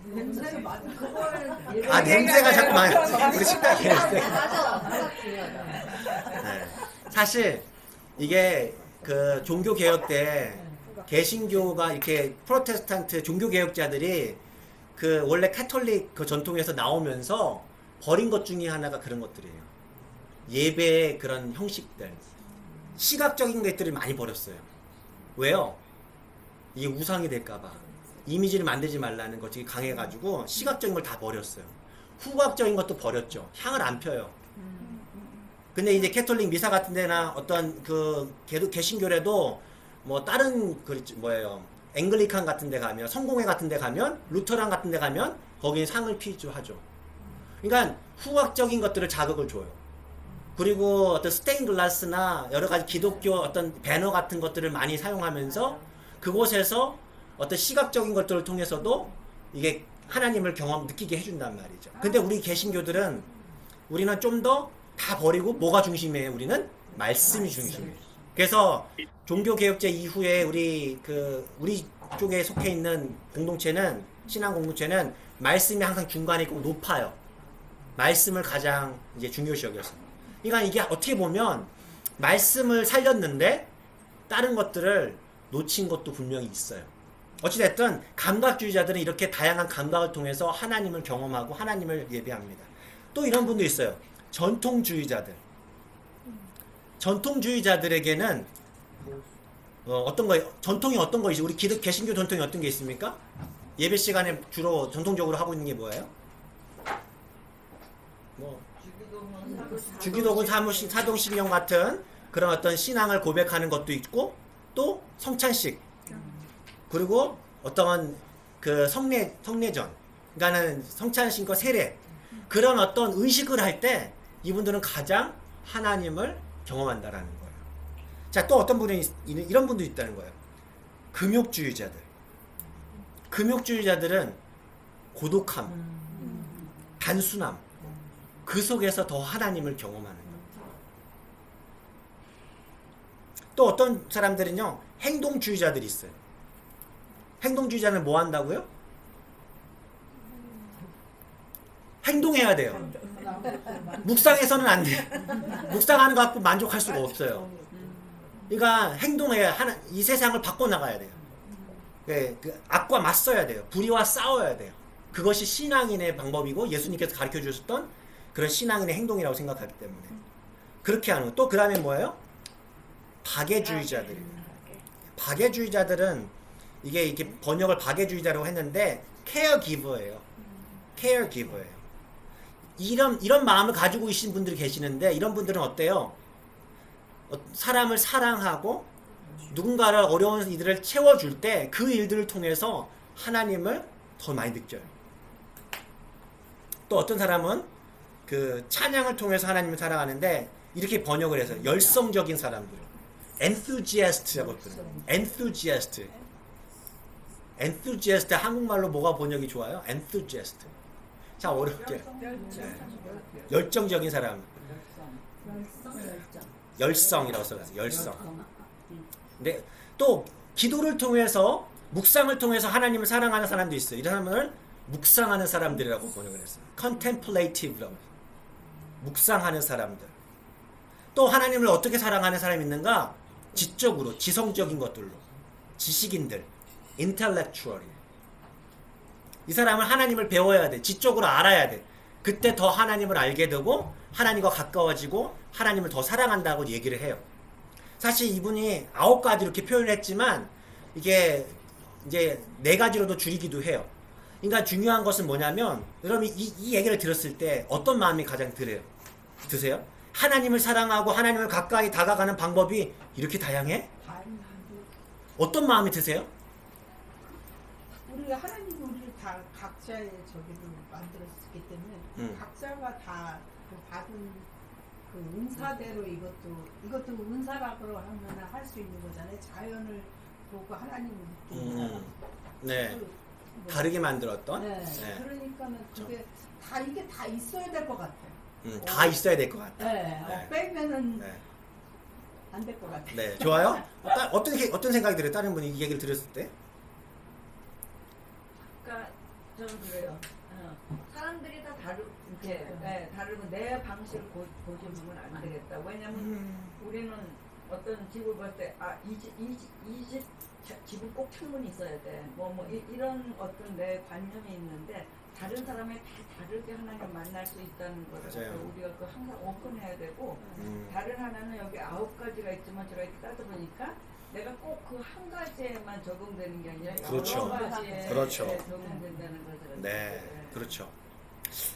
냄새가 맞아. 그걸 아, 냄새가 자꾸만 우리 식당에 있는데. 맞아. 그거 중요하다. 네. 사실 이게 그 종교 개혁 때 개신교가 이렇게 프로테스탄트 종교 개혁자들이 그 원래 카톨릭 그 전통에서 나오면서 버린 것 중에 하나가 그런 것들이에요. 예배의 그런 형식들, 시각적인 것들을 많이 버렸어요. 왜요? 이게 우상이 될까봐 이미지를 만들지 말라는 것이 강해가지고 시각적인 걸 다 버렸어요. 후각적인 것도 버렸죠. 향을 안 펴요. 근데 이제 캐톨릭 미사 같은 데나 어떤 그 개신교래도 뭐 다른 그 뭐예요, 앵글리칸 같은 데 가면, 성공회 같은 데 가면, 루터란 같은 데 가면 거기는 상을 피주하죠. 그러니까 후각적인 것들을 자극을 줘요. 그리고 어떤 스테인 글라스나 여러 가지 기독교 어떤 배너 같은 것들을 많이 사용하면서 그곳에서 어떤 시각적인 것들을 통해서도 이게 하나님을 느끼게 해준단 말이죠. 근데 우리 개신교들은 우리는 좀 더 다 버리고 뭐가 중심이에요? 우리는 말씀이 중심이에요. 그래서 종교개혁제 이후에 우리 쪽에 속해 있는 공동체는, 신앙 공동체는 말씀이 항상 중간에 있고 높아요. 말씀을 가장 이제 중요시 여겼어요. 그러니까 이게 어떻게 보면 말씀을 살렸는데 다른 것들을 놓친 것도 분명히 있어요. 어찌됐든 감각주의자들은 이렇게 다양한 감각을 통해서 하나님을 경험하고 하나님을 예배합니다. 또 이런 분도 있어요. 전통주의자들. 전통주의자들에게는 어떤 거, 전통이 어떤 거 있어요? 우리 개신교 전통이 어떤 게 있습니까? 예배 시간에 주로 전통적으로 하고 있는 게 뭐예요? 뭐 주기도군, 사도신경 같은 그런 어떤 신앙을 고백하는 것도 있고, 또 성찬식, 그리고 어떤 그 성례전, 그러니까는 성찬식과 세례, 그런 어떤 의식을 할 때 이분들은 가장 하나님을 경험한다라는 거예요. 자, 또 어떤 분이 이런 분도 있다는 거예요. 금욕주의자들. 금욕주의자들은 고독함, 단순함, 그 속에서 더 하나님을 경험하는 거예요. 또 어떤 사람들은요, 행동주의자들이 있어요. 행동주의자는 뭐 한다고요? 행동해야 돼요. 묵상해서는 안 돼. 묵상하는 거 갖고 만족할 수가 없어요. 그러니까 행동해야, 이 세상을 바꿔나가야 돼요. 그 악과 맞서야 돼요. 불의와 싸워야 돼요. 그것이 신앙인의 방법이고 예수님께서 가르쳐 주셨던 그런 신앙인의 행동이라고 생각하기 때문에 그렇게 하는 거. 또 그 다음에 뭐예요? 박애주의자들이에요. 박애주의자들은 이게 번역을 박애주의자라고 했는데 케어기버예요. 케어기버예요. 이런 마음을 가지고 계신 분들이 계시는데, 이런 분들은 어때요? 사람을 사랑하고 누군가를 어려운 이들을 채워줄 때 그 일들을 통해서 하나님을 더 많이 느껴요. 또 어떤 사람은 그 찬양을 통해서 하나님을 사랑하는데 이렇게 번역을 해서 열성적인 사람들, enthusiast라고 부르는 enthusiast. enthusiast 한국말로 뭐가 번역이 좋아요? enthusiast. 자, 어렵게. 열정적인 사람. 열성이라고 써요. 열성. 근데 또 기도를 통해서, 묵상을 통해서 하나님을 사랑하는 사람도 있어요. 이런 사람을 묵상하는 사람들이라고 번역을 했어요. contemplative라고. 묵상하는 사람들. 또 하나님을 어떻게 사랑하는 사람이 있는가? 지적으로, 지성적인 것들로. 지식인들, intellectual. 이 사람은 하나님을 배워야 돼. 지적으로 알아야 돼. 그때 더 하나님을 알게 되고 하나님과 가까워지고 하나님을 더 사랑한다고 얘기를 해요. 사실 이분이 9가지 이렇게 표현을 했지만 이게 이제 4가지로도 줄이기도 해요. 그러니까 중요한 것은 뭐냐면, 여러분 이 얘기를 들었을 때 어떤 마음이 가장 드세요? 하나님을 사랑하고 하나님을 가까이 다가가는 방법이 이렇게 다양해? 어떤 마음이 드세요? 우리가 하나님이 우리를 다 각자의 저기를 만들었기 때문에 각자가 다 그 받은 그 은사대로 이것도 은사라고 하면 할 수 있는 거잖아요. 자연을 보고 하나님을 느끼는 사람. 네. 그 뭐, 다르게 만들었던. 네. 네. 그러니까는 그게 다 이게 다 있어야 될 것 같아요. 다 있어야 될 것 같다. 네. 네. 빼면은 네. 안 될 것 같아요. 네, 좋아요. 어떤 생각이 들어요? 다른 분이 이 얘기를 들었을 때? 그러니까 저는 그래요. 사람들이 다 다르고 내 방식을 고집하면 안 되겠다. 왜냐면 우리는 어떤 집을 볼 때 이 집 집은 꼭 창문이 있어야 돼. 이런 어떤 내 관념이 있는데 다른 사람이 다 다르게 하나님을 만날 수 있다는 거를 맞아요. 우리가 그 항상 오픈해야 되고 다른 하나는 여기 9가지가 있지만 제가 이렇게 따져보니까 내가 꼭 그 한 가지에만 적용되는 게 아니라 그렇죠. 여러 가지에 그렇죠. 적용된다는 거죠. 네, 그렇죠.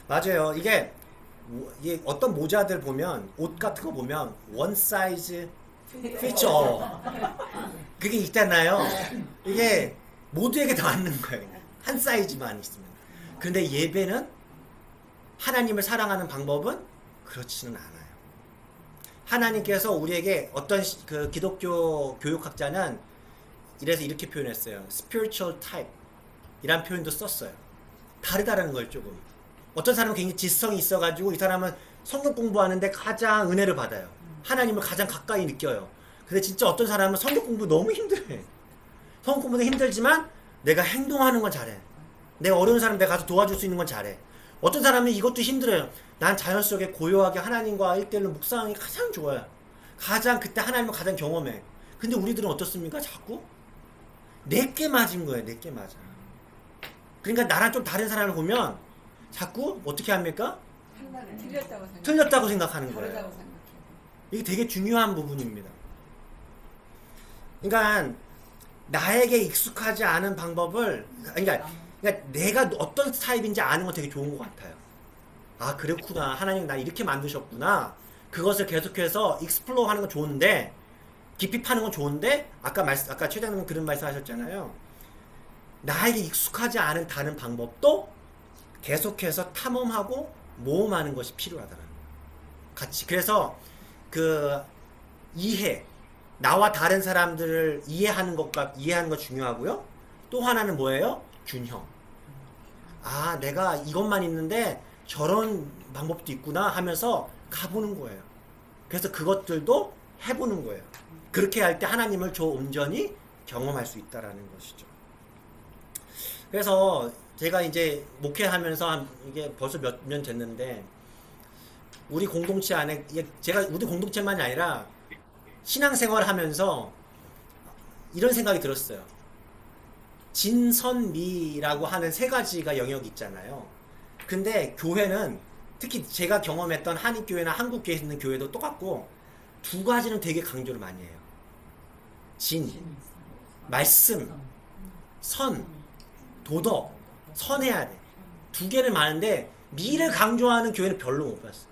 맞아요. 이게 어떤 모자들 보면 옷 같은 거 보면 one size fits all 그게 있잖아요. 이게 모두에게 다 맞는 거예요. 그냥. 한 사이즈만 있으면. 근데 예배는 하나님을 사랑하는 방법은 그렇지는 않아요. 하나님께서 우리에게 어떤 그 기독교 교육학자는 이래서 이렇게 표현했어요. spiritual type 이란 표현도 썼어요. 다르다는 걸 조금. 어떤 사람은 굉장히 지성이 있어가지고 이 사람은 성경 공부하는데 가장 은혜를 받아요. 하나님을 가장 가까이 느껴요. 근데 진짜 어떤 사람은 성경 공부 너무 힘들어해. 성경 공부도 힘들지만 내가 행동하는 건 잘해. 내가 어려운 사람 내가 가서 도와줄 수 있는 건 잘해. 어떤 사람은 이것도 힘들어요. 난 자연 속에 고요하게 하나님과 1대1로 묵상이 가장 좋아요. 가장 그때 하나님을 가장 경험해. 근데 우리들은 어떻습니까? 자꾸 내게 맞은 거예요. 내게 맞아. 그러니까 나랑 좀 다른 사람을 보면 자꾸 어떻게 합니까? 틀렸다고 생각하는 거예요. 다르다고 생각해요. 이게 되게 중요한 부분입니다. 그러니까 나에게 익숙하지 않은 방법을 그러니까 내가 어떤 타입인지 아는 건 되게 좋은 것 같아요. 아 그렇구나. 하나님 나 이렇게 만드셨구나. 그것을 계속해서 익스플로어 하는 건 좋은데 깊이 파는 건 좋은데 아까 최장님 그런 말씀하셨잖아요. 나에게 익숙하지 않은 다른 방법도 계속해서 탐험하고 모험하는 것이 필요하다는 거예요. 같이. 그래서 그 나와 다른 사람들을 이해하는 것 중요하고요. 또 하나는 뭐예요? 균형. 아, 내가 이것만 있는데 저런 방법도 있구나 하면서 가보는 거예요. 그래서 그것들도 해보는 거예요. 그렇게 할 때 하나님을 저 온전히 경험할 수 있다라는 것이죠. 그래서 제가 이제 목회하면서 이게 벌써 몇 년 됐는데 우리 공동체 안에 제가 우리 공동체만이 아니라 신앙생활 하면서 이런 생각이 들었어요. 진선미라고 하는 세 가지가 영역이 있잖아요. 근데 교회는 특히 제가 경험했던 한인교회나 한국교회에 있는 교회도 똑같고 두 가지는 되게 강조를 많이 해요. 말씀, 선, 도덕, 선해야 돼. 두 개는 많은데 미를 강조하는 교회는 별로 못 봤어요.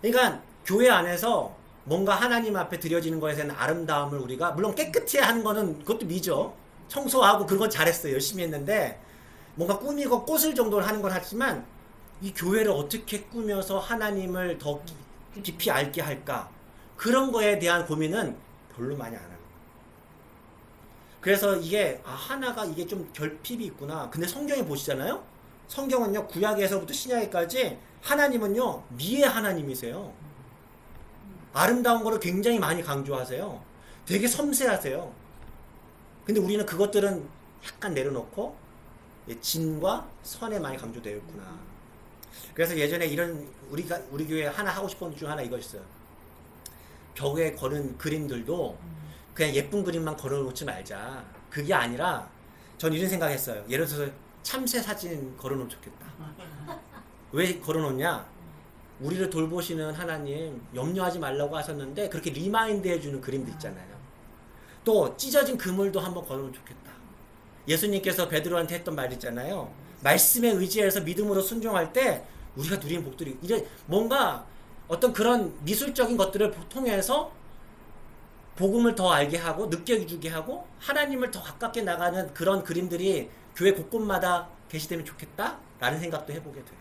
그러니까 교회 안에서 뭔가 하나님 앞에 드려지는 것에 대한 아름다움을 우리가 물론 깨끗이 하는 거는 그것도 미죠. 청소하고 그런 건 잘했어요. 열심히 했는데 뭔가 꾸미고 꽃을 정도를 하는 건 하지만 이 교회를 어떻게 꾸며서 하나님을 더 깊이 알게 할까 그런 거에 대한 고민은 별로 많이 안 하는 거예요. 그래서 이게 하나가 이게 좀 결핍이 있구나. 근데 성경에 보시잖아요. 성경은요 구약에서부터 신약에까지 하나님은요 미의 하나님이세요. 아름다운 거를 굉장히 많이 강조하세요. 되게 섬세하세요. 근데 우리는 그것들은 약간 내려놓고 진과 선에 많이 강조되어 있구나. 그래서 예전에 이런 우리 교회 하나 하고 싶은 것 중 하나 이거였어요. 벽에 거는 그림들도 그냥 예쁜 그림만 걸어놓지 말자. 그게 아니라 전 이런 생각했어요. 예를 들어서 참새 사진 걸어놓으면 좋겠다. 왜 걸어놓냐? 우리를 돌보시는 하나님 염려하지 말라고 하셨는데 그렇게 리마인드 해주는 그림도 있잖아요. 또 찢어진 그물도 한번 걸어놓으면 좋겠다. 예수님께서 베드로한테 했던 말 있잖아요. 말씀에 의지해서 믿음으로 순종할 때 우리가 누리는 복들이 이제 뭔가 어떤 그런 미술적인 것들을 통해서 복음을 더 알게 하고 느껴주게 하고 하나님을 더 가깝게 나가는 그런 그림들이 교회 곳곳마다 게시되면 좋겠다라는 생각도 해보게 돼요.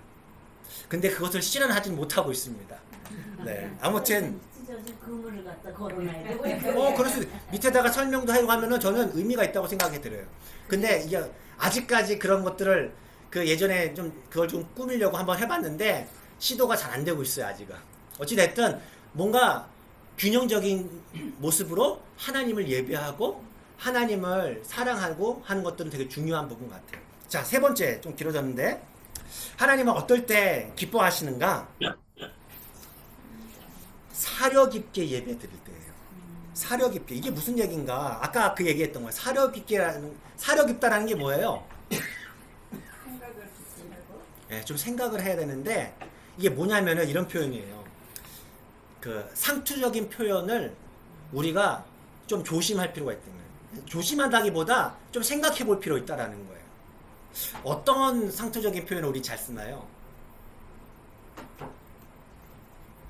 근데 그것을 실현하지는 못하고 있습니다. 네, 아무튼 진짜 그물을 갖다 걸어놔야 되고. 그럴 수 밑에다가 설명도 하고 하면은 저는 의미가 있다고 생각이 들어요. 근데 이게 아직까지 그런 것들을 그 예전에 좀 그걸 좀 꾸미려고 한번 해봤는데 시도가 잘 안 되고 있어요 아직은. 어찌 됐든 뭔가 균형적인 모습으로 하나님을 예배하고 하나님을 사랑하고 하는 것들은 되게 중요한 부분 같아요. 자, 세 번째 좀 길어졌는데 하나님은 어떨 때 기뻐하시는가? 사려 깊게 예배 드릴 때예요. 사려 깊게. 이게 무슨 얘기인가? 아까 그 얘기했던 거예요. 사려 깊다라는 게 뭐예요? 생각을 깊이 하고. 네, 좀 생각을 해야 되는데 이게 뭐냐면은 이런 표현이에요. 그 상투적인 표현을 우리가 좀 조심할 필요가 있다는 거예요. 조심한다기보다 좀 생각해 볼 필요 있다라는 거예요. 어떤 상투적인 표현을 우리 잘 쓰나요?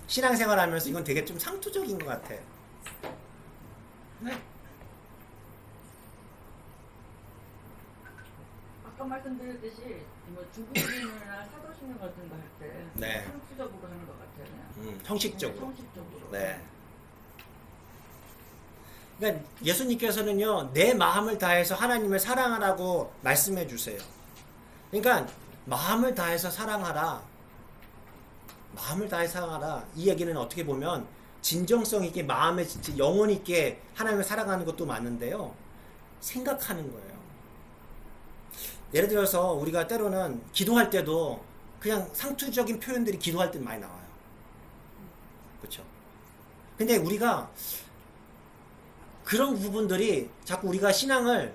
신앙생활 하면서 이건 되게 좀 상투적인 것 같아요. 네. 아까 말씀드렸듯이 뭐 중국인이나 사도신경 같은 거 할 때 네. 상투적으로 하는 것 같아요. 형식적으로. 형식적으로. 네. 그러니까 예수님께서는요, 내 마음을 다해서 하나님을 사랑하라고 말씀해 주세요. 그러니까 마음을 다해서 사랑하라. 마음을 다해서 사랑하라. 이 얘기는 어떻게 보면 진정성 있게 마음에 진짜 영혼 있게 하나님을 사랑하는 것도 맞는데요. 생각하는 거예요. 예를 들어서 우리가 때로는 기도할 때도 그냥 상투적인 표현들이 기도할 때 많이 나와요. 그렇죠? 근데 우리가 그런 부분들이 자꾸 우리가 신앙을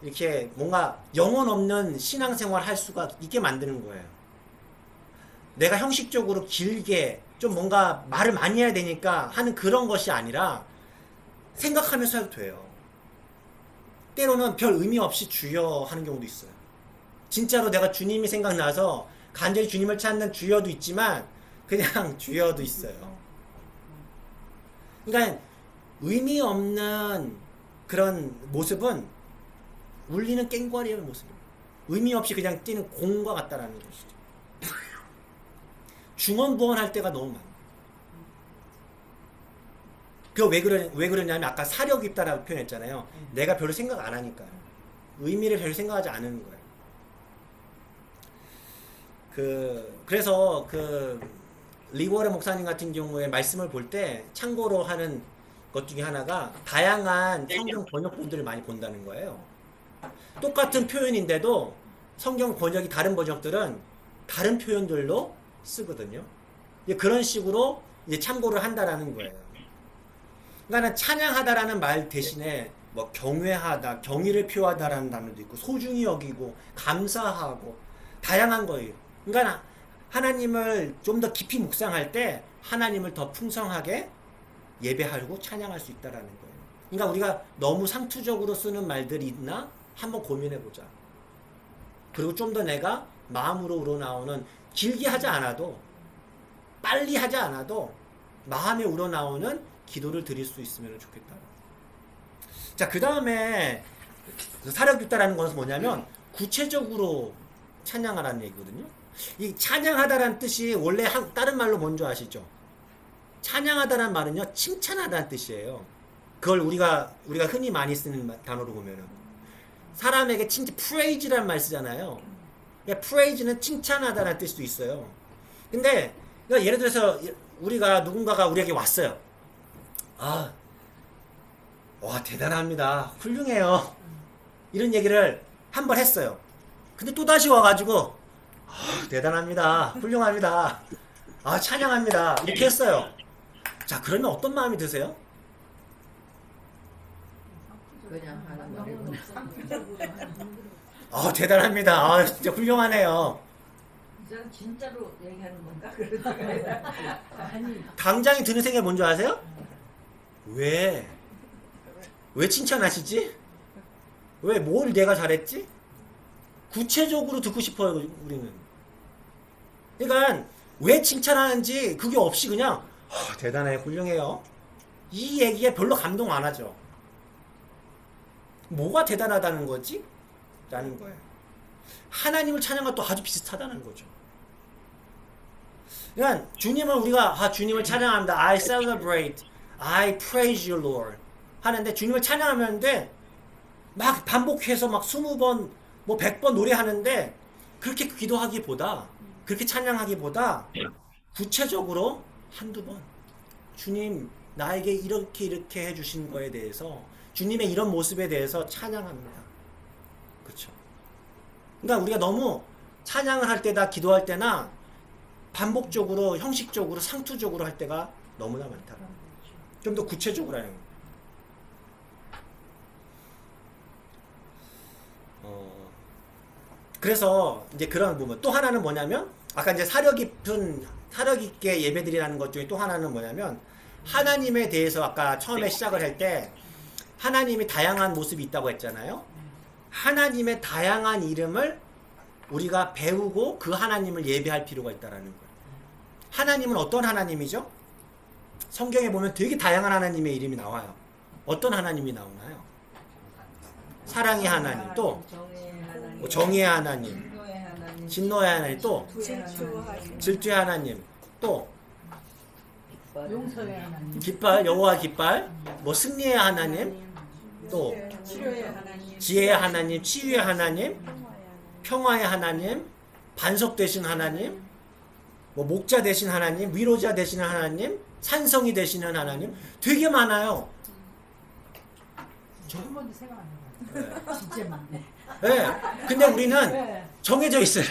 이렇게 뭔가 영혼 없는 신앙생활 할 수가 있게 만드는 거예요. 내가 형식적으로 길게 좀 뭔가 말을 많이 해야 되니까 하는 그런 것이 아니라 생각하면서 해도 돼요. 때로는 별 의미 없이 주여 하는 경우도 있어요. 진짜로 내가 주님이 생각나서 간절히 주님을 찾는 주여도 있지만 그냥 주여도 있어요. 그러니까 의미 없는 그런 모습은 울리는 깽과리의 모습이에요. 의미 없이 그냥 뛰는 공과 같다라는 것이죠. 중언부언할 때가 너무 많아요. 왜 그러냐면 아까 사려 깊다라고 표현했잖아요. 내가 별로 생각 안 하니까요. 의미를 별로 생각하지 않는 거예요. 그래서 리워레 목사님 같은 경우에 말씀을 볼 때 참고로 하는 것 중에 하나가 다양한 성경 번역본들을 많이 본다는 거예요. 똑같은 표현인데도 성경 번역이 다른 번역들은 다른 표현들로 쓰거든요. 그런 식으로 이제 참고를 한다라는 거예요. 그러니까 찬양하다라는 말 대신에 뭐 경외하다, 경의를 표하다라는 단어도 있고 소중히 여기고 감사하고 다양한 거예요. 그러니까 하나님을 좀 더 깊이 묵상할 때 하나님을 더 풍성하게 예배하고 찬양할 수 있다라는 거예요. 그러니까 우리가 너무 상투적으로 쓰는 말들이 있나 한번 고민해보자. 그리고 좀 더 내가 마음으로 우러나오는 길게 하지 않아도 빨리 하지 않아도 마음에 우러나오는 기도를 드릴 수 있으면 좋겠다. 자, 그 다음에 사려 깊다라는 것은 뭐냐면 구체적으로 찬양하라는 얘기거든요. 이 찬양하다라는 뜻이 원래 다른 말로 뭔지 아시죠? 찬양하다라는 말은요, 칭찬하다는 뜻이에요. 그걸 우리가 흔히 많이 쓰는 단어로 보면은 사람에게 praise라는 말 쓰잖아요. praise는 칭찬하다라는 뜻도 있어요. 근데 예를 들어서 누군가가 우리에게 왔어요. 와, 대단합니다. 훌륭해요. 이런 얘기를 한 번 했어요. 근데 또 다시 와가지고 대단합니다. 훌륭합니다. 찬양합니다. 이렇게 했어요. 자, 그러면 어떤 마음이 드세요? 그냥 하는 말이구나. 대단합니다. 진짜 훌륭하네요. 이제는 진짜로 얘기하는 건가? 그러다가 아니 당장이 드는 생각이 뭔지 아세요? 왜 칭찬하시지? 왜 뭘 내가 잘했지? 구체적으로 듣고 싶어요, 우리는. 그러니까 왜 칭찬하는지 그게 없이 그냥 대단해, 훌륭해요. 이 얘기에 별로 감동 안 하죠. 뭐가 대단하다는 거지? 라는 거예요. 하나님을 찬양과 또 아주 비슷하다는 거죠. 그러니까 주님을 우리가 주님을 찬양합니다. I celebrate, I praise you, Lord 하는데 주님을 찬양하는데 막 반복해서 막 20번, 뭐 100번 노래하는데 그렇게 기도하기보다 그렇게 찬양하기보다 구체적으로 한두 번 주님 나에게 이렇게 해주신 거에 대해서 주님의 이런 모습에 대해서 찬양합니다. 그렇죠? 그러니까 우리가 너무 찬양을 할 때나 기도할 때나 반복적으로 형식적으로 상투적으로 할 때가 너무나 많다. 좀 더 구체적으로 해요. 그래서 이제 그런 부분 또 하나는 뭐냐면 아까 이제 사력 있게 예배드리라는 것 중에 또 하나는 뭐냐면 하나님에 대해서 아까 처음에 시작을 할 때 하나님이 다양한 모습이 있다고 했잖아요. 하나님의 다양한 이름을 우리가 배우고 그 하나님을 예배할 필요가 있다라는 거예요. 하나님은 어떤 하나님이죠? 성경에 보면 되게 다양한 하나님의 이름이 나와요. 어떤 하나님이 나오나요? 사랑의 하나님, 또 정의의 하나님, 진노의 하나님, 또 질투의 하나님, 또 용서의 하나님, 깃발, 여호와 깃발, 뭐 승리의 하나님, 또 치료의 하나님, 지혜의 하나님, 치유의 하나님, 평화의 하나님, 반석 되신 하나님, 뭐 목자 되신 하나님, 위로자 되시는 하나님, 산성이 되시는 하나님, 되게 많아요. 한 번도 생각 안 해봤어요. 진짜 많네. 네. 근데 우리는 네. 정해져 있어요.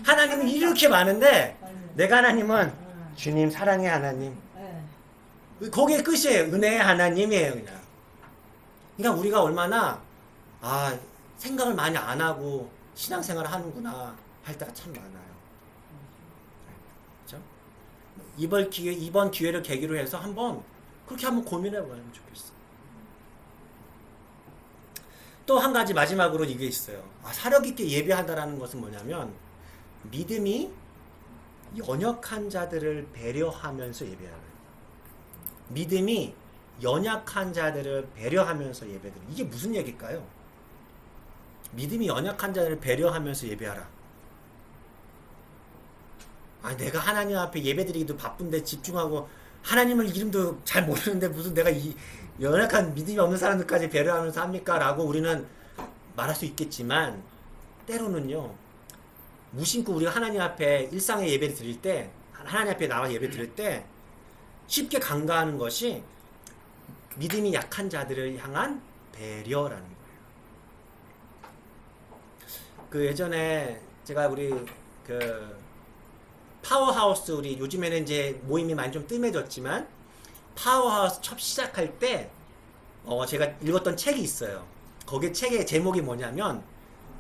하나님은 이렇게 많은데 내가 하나님은 주님 사랑의 하나님. 네. 거기에 끝이에요. 은혜의 하나님이에요, 그냥. 그러니까 우리가 얼마나 생각을 많이 안 하고 신앙생활을 하는구나 할 때가 참 많아요. 그렇죠? 이번 기회를 계기로 해서 그렇게 한번 고민해 보면 좋겠어요. 또 한 가지 마지막으로 이게 있어요. 사력 있게 예배한다라는 것은 뭐냐면 믿음이 연약한 자들을 배려하면서 예배하는. 믿음이 연약한 자들을 배려하면서 예배드려. 이게 무슨 얘기일까요? 믿음이 연약한 자들을 배려하면서 예배하라. 내가 하나님 앞에 예배드리기도 바쁜데 집중하고 하나님을 이름도 잘 모르는데 무슨 내가 이 연약한 믿음이 없는 사람들까지 배려하면서 합니까? 라고 우리는 말할 수 있겠지만 때로는요. 무심코 우리가 하나님 앞에 일상의 예배를 드릴 때 하나님 앞에 나와 예배 드릴 때 쉽게 간과하는 것이 믿음이 약한 자들을 향한 배려라는 거예요. 그 예전에 제가 우리 파워하우스 우리 요즘에는 이제 모임이 많이 좀 뜸해졌지만 파워하우스 첫 시작할 때 제가 읽었던 책이 있어요. 거기 책의 제목이 뭐냐면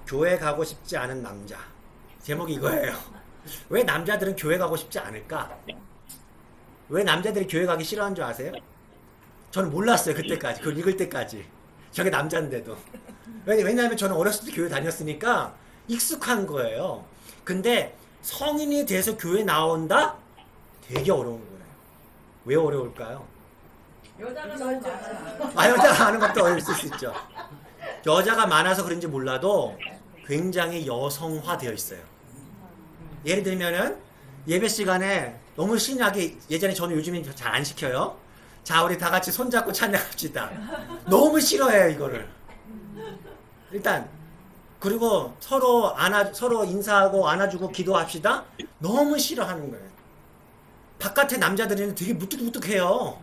교회 가고 싶지 않은 남자. 제목이 이거예요. 왜 남자들은 교회 가고 싶지 않을까? 왜 남자들이 교회 가기 싫어하는 줄 아세요? 저는 몰랐어요. 그때까지. 그걸 읽을 때까지. 저게 남자인데도. 왜냐하면 저는 어렸을 때 교회 다녔으니까 익숙한 거예요. 근데 성인이 돼서 교회 나온다? 되게 어려운 거예요. 왜 어려울까요? 여자가 많잖아. 여자가 하는 것도 어려울 수 있죠. 여자가 많아서 그런지 몰라도 굉장히 여성화되어 있어요. 예를 들면은 예배 시간에 너무 신나게 예전에 저는 요즘엔 잘 안 시켜요. 자, 우리 다 같이 손잡고 찬양합시다. 너무 싫어해요, 이거를. 일단 그리고 서로 인사하고 안아주고 기도합시다. 너무 싫어하는 거예요. 바깥에 남자들은 되게 무뚝무뚝해요.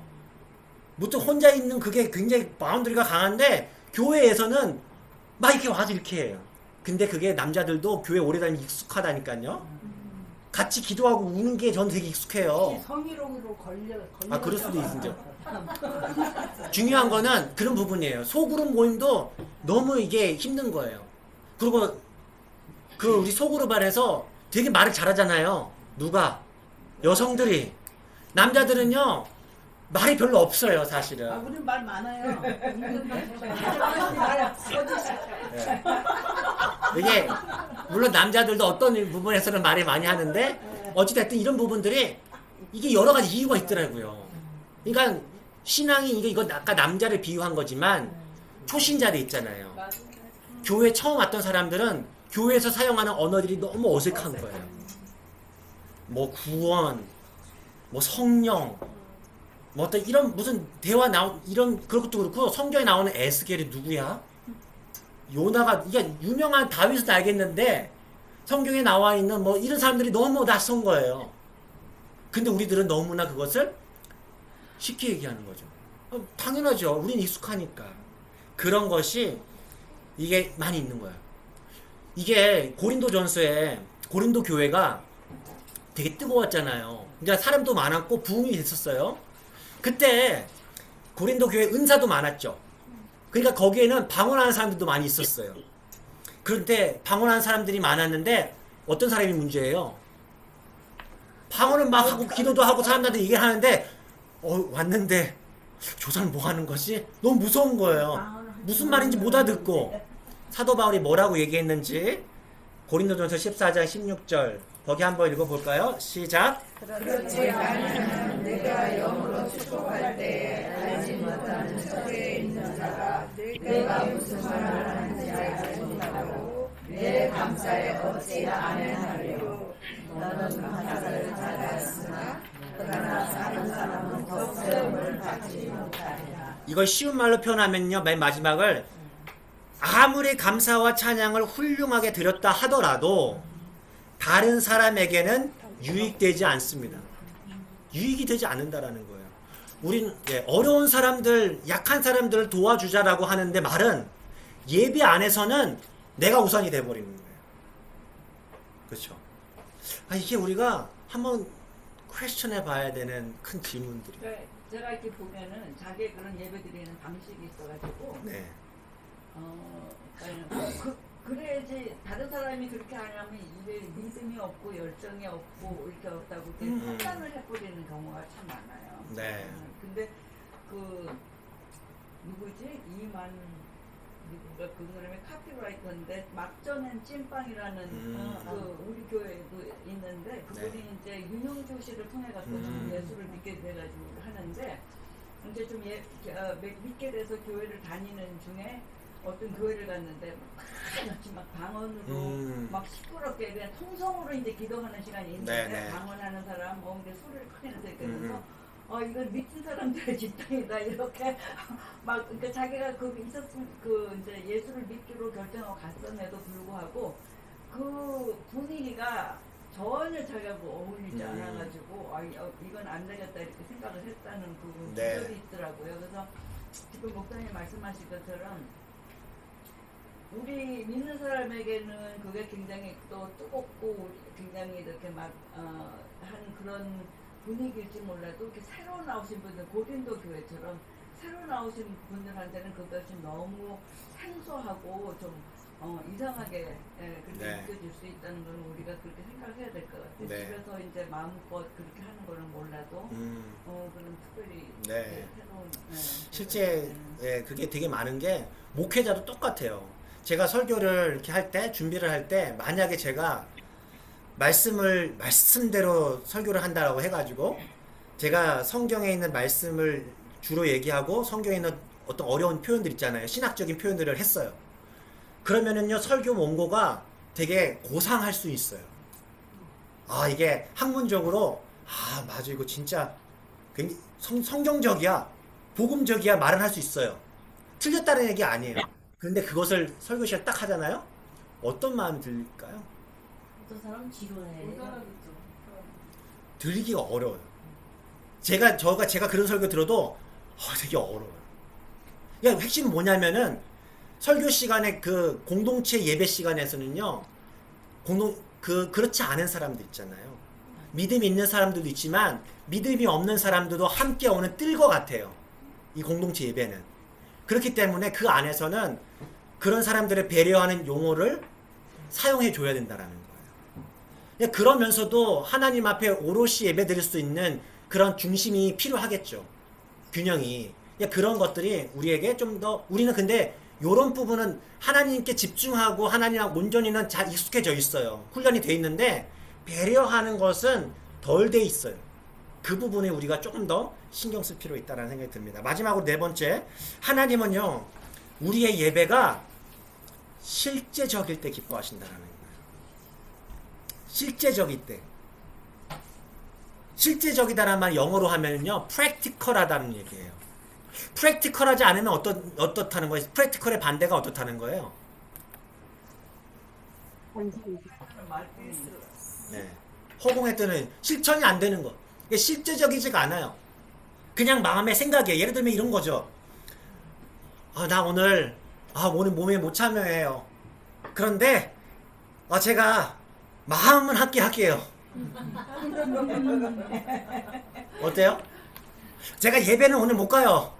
혼자 있는 그게 굉장히 바운더리가 강한데 교회에서는 막 이렇게 와서 이렇게 해요. 근데 그게 남자들도 교회 오래 다니면 익숙하다니까요. 같이 기도하고 우는 게 전 되게 익숙해요. 성희롱으로 걸려. 그럴 수도 있죠. 중요한 거는 그런 부분이에요. 소그룹 모임도 너무 이게 힘든 거예요. 그리고 우리 소그룹 안에서 되게 말을 잘하잖아요. 누가? 여성들이. 남자들은요 말이 별로 없어요, 사실은. 우린 말 많아요. 네. 이게 물론 남자들도 어떤 부분에서는 말이 많이 하는데 어찌됐든 이런 부분들이 이게 여러 가지 이유가 있더라고요. 그러니까 신앙이 이거 아까 남자를 비유한 거지만 초신자들 있잖아요. 교회 처음 왔던 사람들은 교회에서 사용하는 언어들이 너무 어색한 거예요. 뭐 구원, 뭐 성령, 뭐 어떤 이런 무슨 대화 이런 그것도 그렇고 성경에 나오는 에스겔이 누구야? 요나가 이게 유명한 다윗은 알겠는데 성경에 나와 있는 뭐 이런 사람들이 너무 낯선 거예요. 근데 우리들은 너무나 그것을 쉽게 얘기하는 거죠. 당연하죠. 우린 익숙하니까. 그런 것이 이게 많이 있는 거예요. 이게 고린도전서에 고린도 교회가 되게 뜨거웠잖아요. 그러니까 사람도 많았고 부흥이 됐었어요. 그때 고린도 교회 은사도 많았죠. 그러니까 거기에는 방언하는 사람들도 많이 있었어요. 그런데 방언하는 사람들이 많았는데 어떤 사람이 문제예요? 방언을 막 하고 기도도 하고 사람들한테 얘기를 하는데 왔는데 저 사람 뭐 하는 거지? 너무 무서운 거예요. 무슨 말인지 못 알아듣고. 사도 바울이 뭐라고 얘기했는지 고린도전서 14장 16절 거기 한번 읽어볼까요? 시작. 그렇지 않으면 내가 영으로 축복할 때에 알지 못하는 처지에 있는 자가 내가 무슨 말을 하는지 알지 못하고 내 감사에 어찌 아멘하리요. 너는 감사를 잘하였으나 그러나 다른 사람은 덕세움을 받지 못하리라. 이걸 쉬운 말로 표현하면요, 맨 마지막을 아무리 감사와 찬양을 훌륭하게 드렸다 하더라도 다른 사람에게는 유익되지 않습니다. 유익이 되지 않는다라는 거예요. 우린 어려운 사람들, 약한 사람들을 도와주자라고 하는데 말은 예배 안에서는 내가 우선이 돼버리는 거예요. 그렇죠? 이게 우리가 한번 퀘스천해 봐야 되는 큰 질문들이에요. 그러니까 제가 이렇게 보면은 자기 그런 예배 드리는 방식이 있어가지고 네. 그래야지 다른 사람이 그렇게 하냐면 이게 믿음이 없고 열정이 없고 이렇게 없다고 이렇게 판단을 해버리는 경우가 참 많아요. 네. 근데 그 누구지? 이만 누군가 그 사람의 카피라이터인데 막전엔 찐빵이라는 그 우리 교회도 있는데 그분이 이제 윤영주 씨를 통해 갖고 좀 예수를 믿게 돼가지고 하는데 이제 좀 믿게 돼서 교회를 다니는 중에 어떤 교회를 갔는데 막 방언으로 막 시끄럽게 그냥 통성으로 이제 기도하는 시간이 있는데 네네. 방언하는 사람 근데 소리를 크게 내서 그러면서 이건 믿는 사람들의 집단이다 이렇게 막 그러니까 자기가 그 있었으면 그 이제 예수를 믿기로 결정하고 갔음에도 불구하고 그 분위기가 전혀 자기하고 어울리지 않아가지고 이건 안 되겠다 이렇게 생각을 했다는 그 구절이 있더라고요. 그래서 지금 목사님 말씀하신 것처럼 우리 믿는 사람에게는 그게 굉장히 또 뜨겁고 굉장히 이렇게 막 한 그런 분위기일지 몰라도 이렇게 새로 나오신 분들 고린도 교회처럼 새로 나오신 분들한테는 그것이 너무 생소하고 좀 이상하게 그렇게 느껴질 수 있다는 건 우리가 그렇게 생각해야 될 것 같아요. 네. 집에서 이제 마음껏 그렇게 하는 거는 몰라도 그런 특별히 네. 새로운 실제 그게 되게 많은 게 목회자도 똑같아요. 제가 설교를 이렇게 할 때 준비를 할 때 만약에 제가 말씀대로 설교를 한다라고 해가지고 제가 성경에 있는 말씀을 주로 얘기하고 성경에 있는 어떤 어려운 표현들 있잖아요. 신학적인 표현들을 했어요. 그러면은요 설교 원고가 되게 고상할 수 있어요. 이게 학문적으로 맞아 이거 진짜 굉장히 성경적이야 복음적이야 말은 할 수 있어요. 틀렸다는 얘기 아니에요. 근데 그것을 설교 시간 딱 하잖아요. 어떤 마음이 들릴까요? 어떤 사람 지루해. 들리기가 어려워요. 제가 그런 설교 들어도 되게 어려워요. 그러니까 핵심은 뭐냐면은 설교 시간에 그 공동체 예배 시간에서는요 그렇지 않은 사람들 있잖아요. 믿음이 있는 사람들도 있지만 믿음이 없는 사람들도 함께 오는 뜰 것 같아요. 이 공동체 예배는. 그렇기 때문에 그 안에서는 그런 사람들을 배려하는 용어를 사용해 줘야 된다라는 거예요. 그러면서도 하나님 앞에 오롯이 예배 드릴 수 있는 그런 중심이 필요하겠죠. 균형이. 그런 것들이 우리에게 좀 더 우리는 근데 이런 부분은 하나님께 집중하고 하나님하고 온전히는 잘 익숙해져 있어요. 훈련이 돼 있는데 배려하는 것은 덜 돼 있어요. 그 부분에 우리가 조금 더 신경 쓸 필요 있다는 생각이 듭니다. 마지막으로 네 번째, 하나님은요 우리의 예배가 실제적일 때 기뻐하신다는 거예요. 실제적일 때. 실제적이다라는 말 영어로 하면요 practical하다는 얘기예요. practical하지 않으면 어떻다는 거예요? practical의 반대가 어떻다는 거예요? 네. 허공에 실천이 안 되는 거. 이게 실제적이지가 않아요. 그냥 마음의 생각이에요. 예를 들면 이런 거죠. 나 오늘 몸에 못 참여해요. 그런데 제가 마음은 함께 할게요. 어때요? 제가 예배는 오늘 못 가요.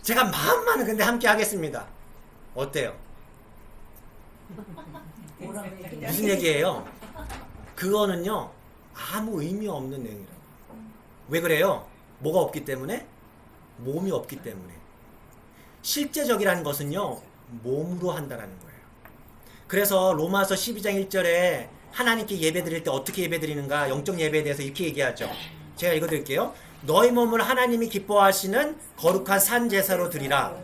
제가 마음만은 근데 함께 하겠습니다. 어때요? 무슨 얘기예요? 그거는요 아무 의미 없는 내용이라고. 왜 그래요? 뭐가 없기 때문에? 몸이 없기 때문에. 실제적이라는 것은요 몸으로 한다는 거예요. 그래서 로마서 12장 1절에 하나님께 예배 드릴 때 어떻게 예배 드리는가, 영적 예배에 대해서 이렇게 얘기하죠. 제가 읽어드릴게요. 너희 몸을 하나님이 기뻐하시는 거룩한 산 제사로 드리라.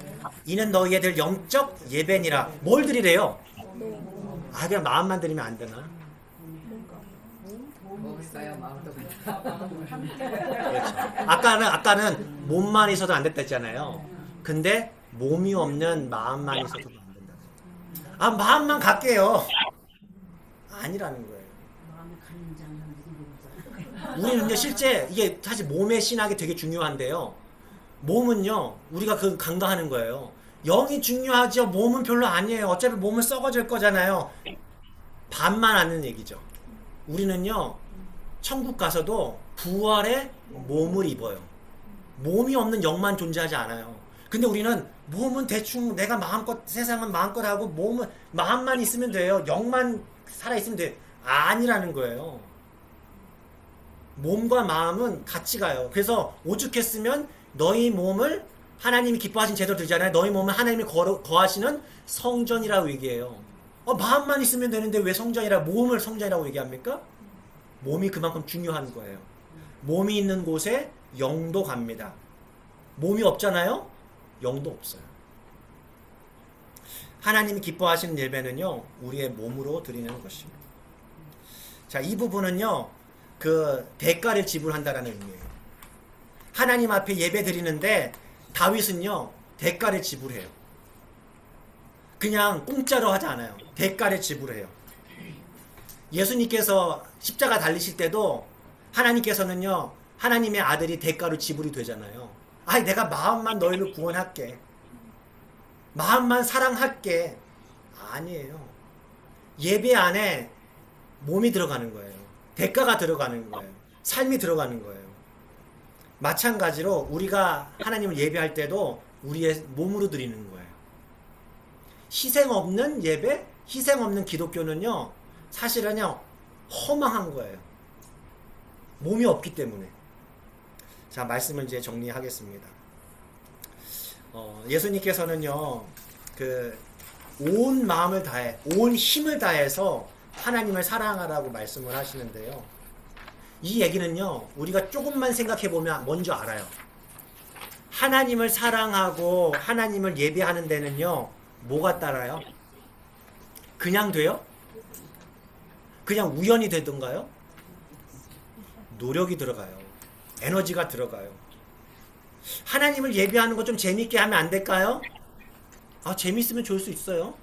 이는 너희들 영적 예배니라. 뭘 드리래요? 그냥 마음만 드리면 안 되나? 그렇죠. 아까는 몸만 있어도 안 됐다 했잖아요. 근데 몸이 없는 마음만 있어도 안 된다. 마음만 갈게요. 아니라는 거예요. 우리는요 실제 이게 사실 몸의 신학이 되게 중요한데요. 몸은요 우리가 그 간과하는 거예요. 영이 중요하죠. 몸은 별로 아니에요. 어차피 몸은 썩어질 거잖아요. 반만 아는 얘기죠. 우리는요 천국 가서도 부활의 몸을 입어요. 몸이 없는 영만 존재하지 않아요. 근데 우리는 몸은 대충 내가 마음껏 세상은 마음껏 하고 몸은 마음만 있으면 돼요. 영만 살아있으면 돼요. 아니라는 거예요. 몸과 마음은 같이 가요. 그래서 오죽했으면 너희 몸을 하나님이 기뻐하신 제대로 드리잖아요. 너희 몸은 하나님이 거하시는 성전이라고 얘기해요. 마음만 있으면 되는데 왜 성전이라 몸을 성전이라고 얘기합니까? 몸이 그만큼 중요한 거예요. 몸이 있는 곳에 영도 갑니다. 몸이 없잖아요? 영도 없어요. 하나님이 기뻐하시는 예배는요 우리의 몸으로 드리는 것입니다. 자, 이 부분은요 그 대가를 지불한다라는 의미예요. 하나님 앞에 예배 드리는데 다윗은요 대가를 지불해요. 그냥 공짜로 하지 않아요. 대가를 지불해요. 예수님께서 십자가 달리실 때도 하나님께서는요 하나님의 아들이 대가로 지불이 되잖아요. 내가 마음만 너희를 구원할게. 마음만 사랑할게. 아니에요. 예배 안에 몸이 들어가는 거예요. 대가가 들어가는 거예요. 삶이 들어가는 거예요. 마찬가지로 우리가 하나님을 예배할 때도 우리의 몸으로 드리는 거예요. 희생 없는 예배, 희생 없는 기독교는요 사실은요 허망한 거예요. 몸이 없기 때문에. 자, 말씀을 이제 정리하겠습니다. 예수님께서는요 온 마음을 다해, 온 힘을 다해서 하나님을 사랑하라고 말씀을 하시는데요. 이 얘기는요 우리가 조금만 생각해 보면 먼저 알아요. 하나님을 사랑하고 하나님을 예배하는 데는요 뭐가 따라요? 그냥 돼요? 그냥 우연히 되던가요? 노력이 들어가요. 에너지가 들어가요. 하나님을 예배하는 거 좀 재밌게 하면 안 될까요? 재밌으면 좋을 수 있어요.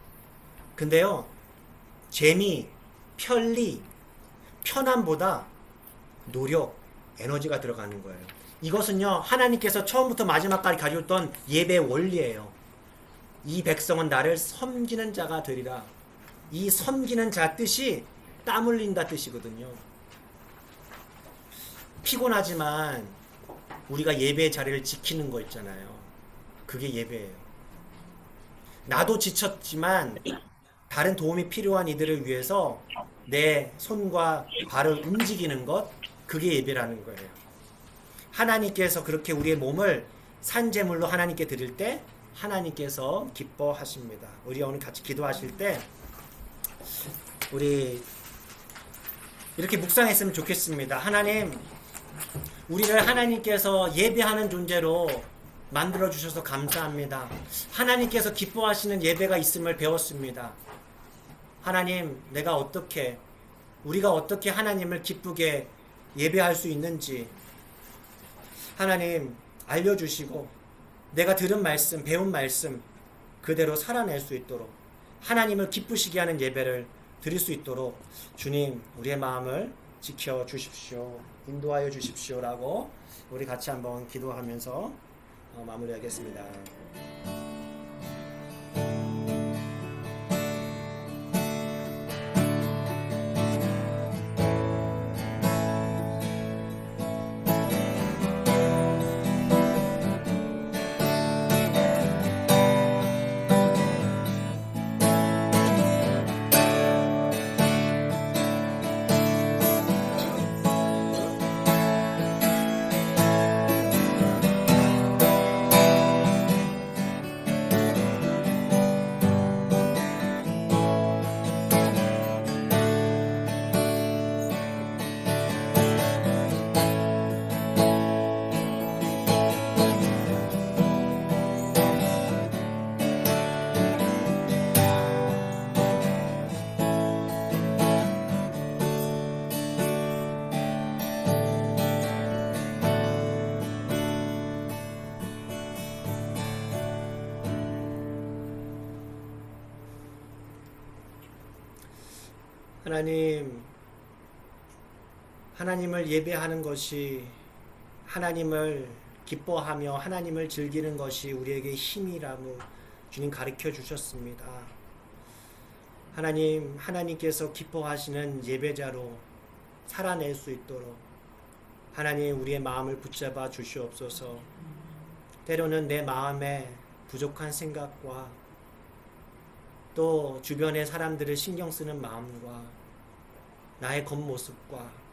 근데요 재미, 편리, 편함보다 노력, 에너지가 들어가는 거예요. 이것은요 하나님께서 처음부터 마지막까지 가져왔던 예배의 원리예요. 이 백성은 나를 섬기는 자가 되리라. 이 섬기는 자 뜻이 땀 흘린다 뜻이거든요. 피곤하지만 우리가 예배의 자리를 지키는 거 있잖아요. 그게 예배예요. 나도 지쳤지만 다른 도움이 필요한 이들을 위해서 내 손과 발을 움직이는 것, 그게 예배라는 거예요. 하나님께서 그렇게 우리의 몸을 산제물로 하나님께 드릴 때 하나님께서 기뻐하십니다. 우리 오늘 같이 기도하실 때 우리 이렇게 묵상했으면 좋겠습니다. 하나님, 우리를 하나님께서 예배하는 존재로 만들어 주셔서 감사합니다. 하나님께서 기뻐하시는 예배가 있음을 배웠습니다. 하나님, 우리가 어떻게 하나님을 기쁘게 예배할 수 있는지 하나님 알려주시고, 내가 들은 말씀, 배운 말씀 그대로 살아낼 수 있도록, 하나님을 기쁘시게 하는 예배를 드릴 수 있도록 주님, 우리의 마음을 지켜 주십시오, 인도하여 주십시오라고 우리 같이 한번 기도하면서 마무리하겠습니다. 하나님을 예배하는 것이, 하나님을 기뻐하며 하나님을 즐기는 것이 우리에게 힘이라고 주님 가르쳐 주셨습니다. 하나님께서 기뻐하시는 예배자로 살아낼 수 있도록 하나님, 우리의 마음을 붙잡아 주시옵소서. 때로는 내 마음에 부족한 생각과 또 주변의 사람들을 신경 쓰는 마음과 나의 겉모습과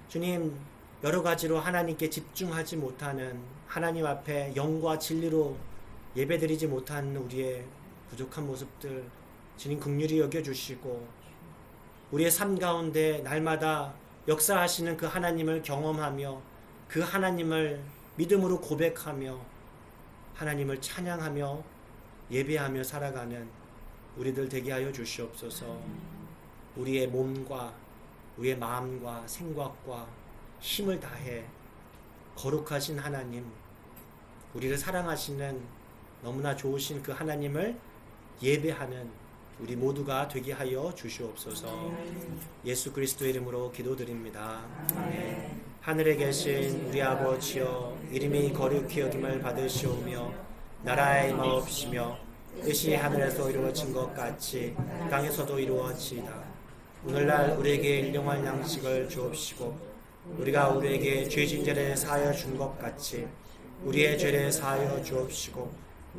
주님, 여러 가지로 하나님께 집중하지 못하는, 하나님 앞에 영과 진리로 예배드리지 못하는 우리의 부족한 모습들 주님 긍휼히 여겨주시고, 우리의 삶 가운데 날마다 역사하시는 그 하나님을 경험하며 그 하나님을 믿음으로 고백하며 하나님을 찬양하며 예배하며 살아가는 우리들 되게 하여 주시옵소서. 우리의 몸과 우리의 마음과 생각과 힘을 다해 거룩하신 하나님, 우리를 사랑하시는 너무나 좋으신 그 하나님을 예배하는 우리 모두가 되게 하여 주시옵소서. 예수 그리스도의 이름으로 기도드립니다. 아멘. 하늘에 계신 우리 아버지여, 이름이 거룩히 여김을 받으시오며 나라의 임하옵시며 뜻이 하늘에서 이루어진 것 같이 땅에서도 이루어지이다. 오늘날 우리에게 일용할 양식을 주옵시고, 우리가 우리에게 죄진 죄를 사하여 준 것 같이 우리의 죄를 사하여 주옵시고,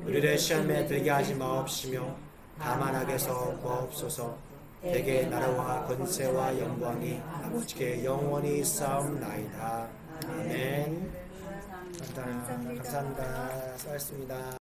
우리를 시험에 들게 하지 마옵시며 다만 악에서 구하옵소서. 대개 나라와 권세와 영광이 아버지께 영원히 싸움나이다. 아멘. 감사합니다. 수고하셨습니다.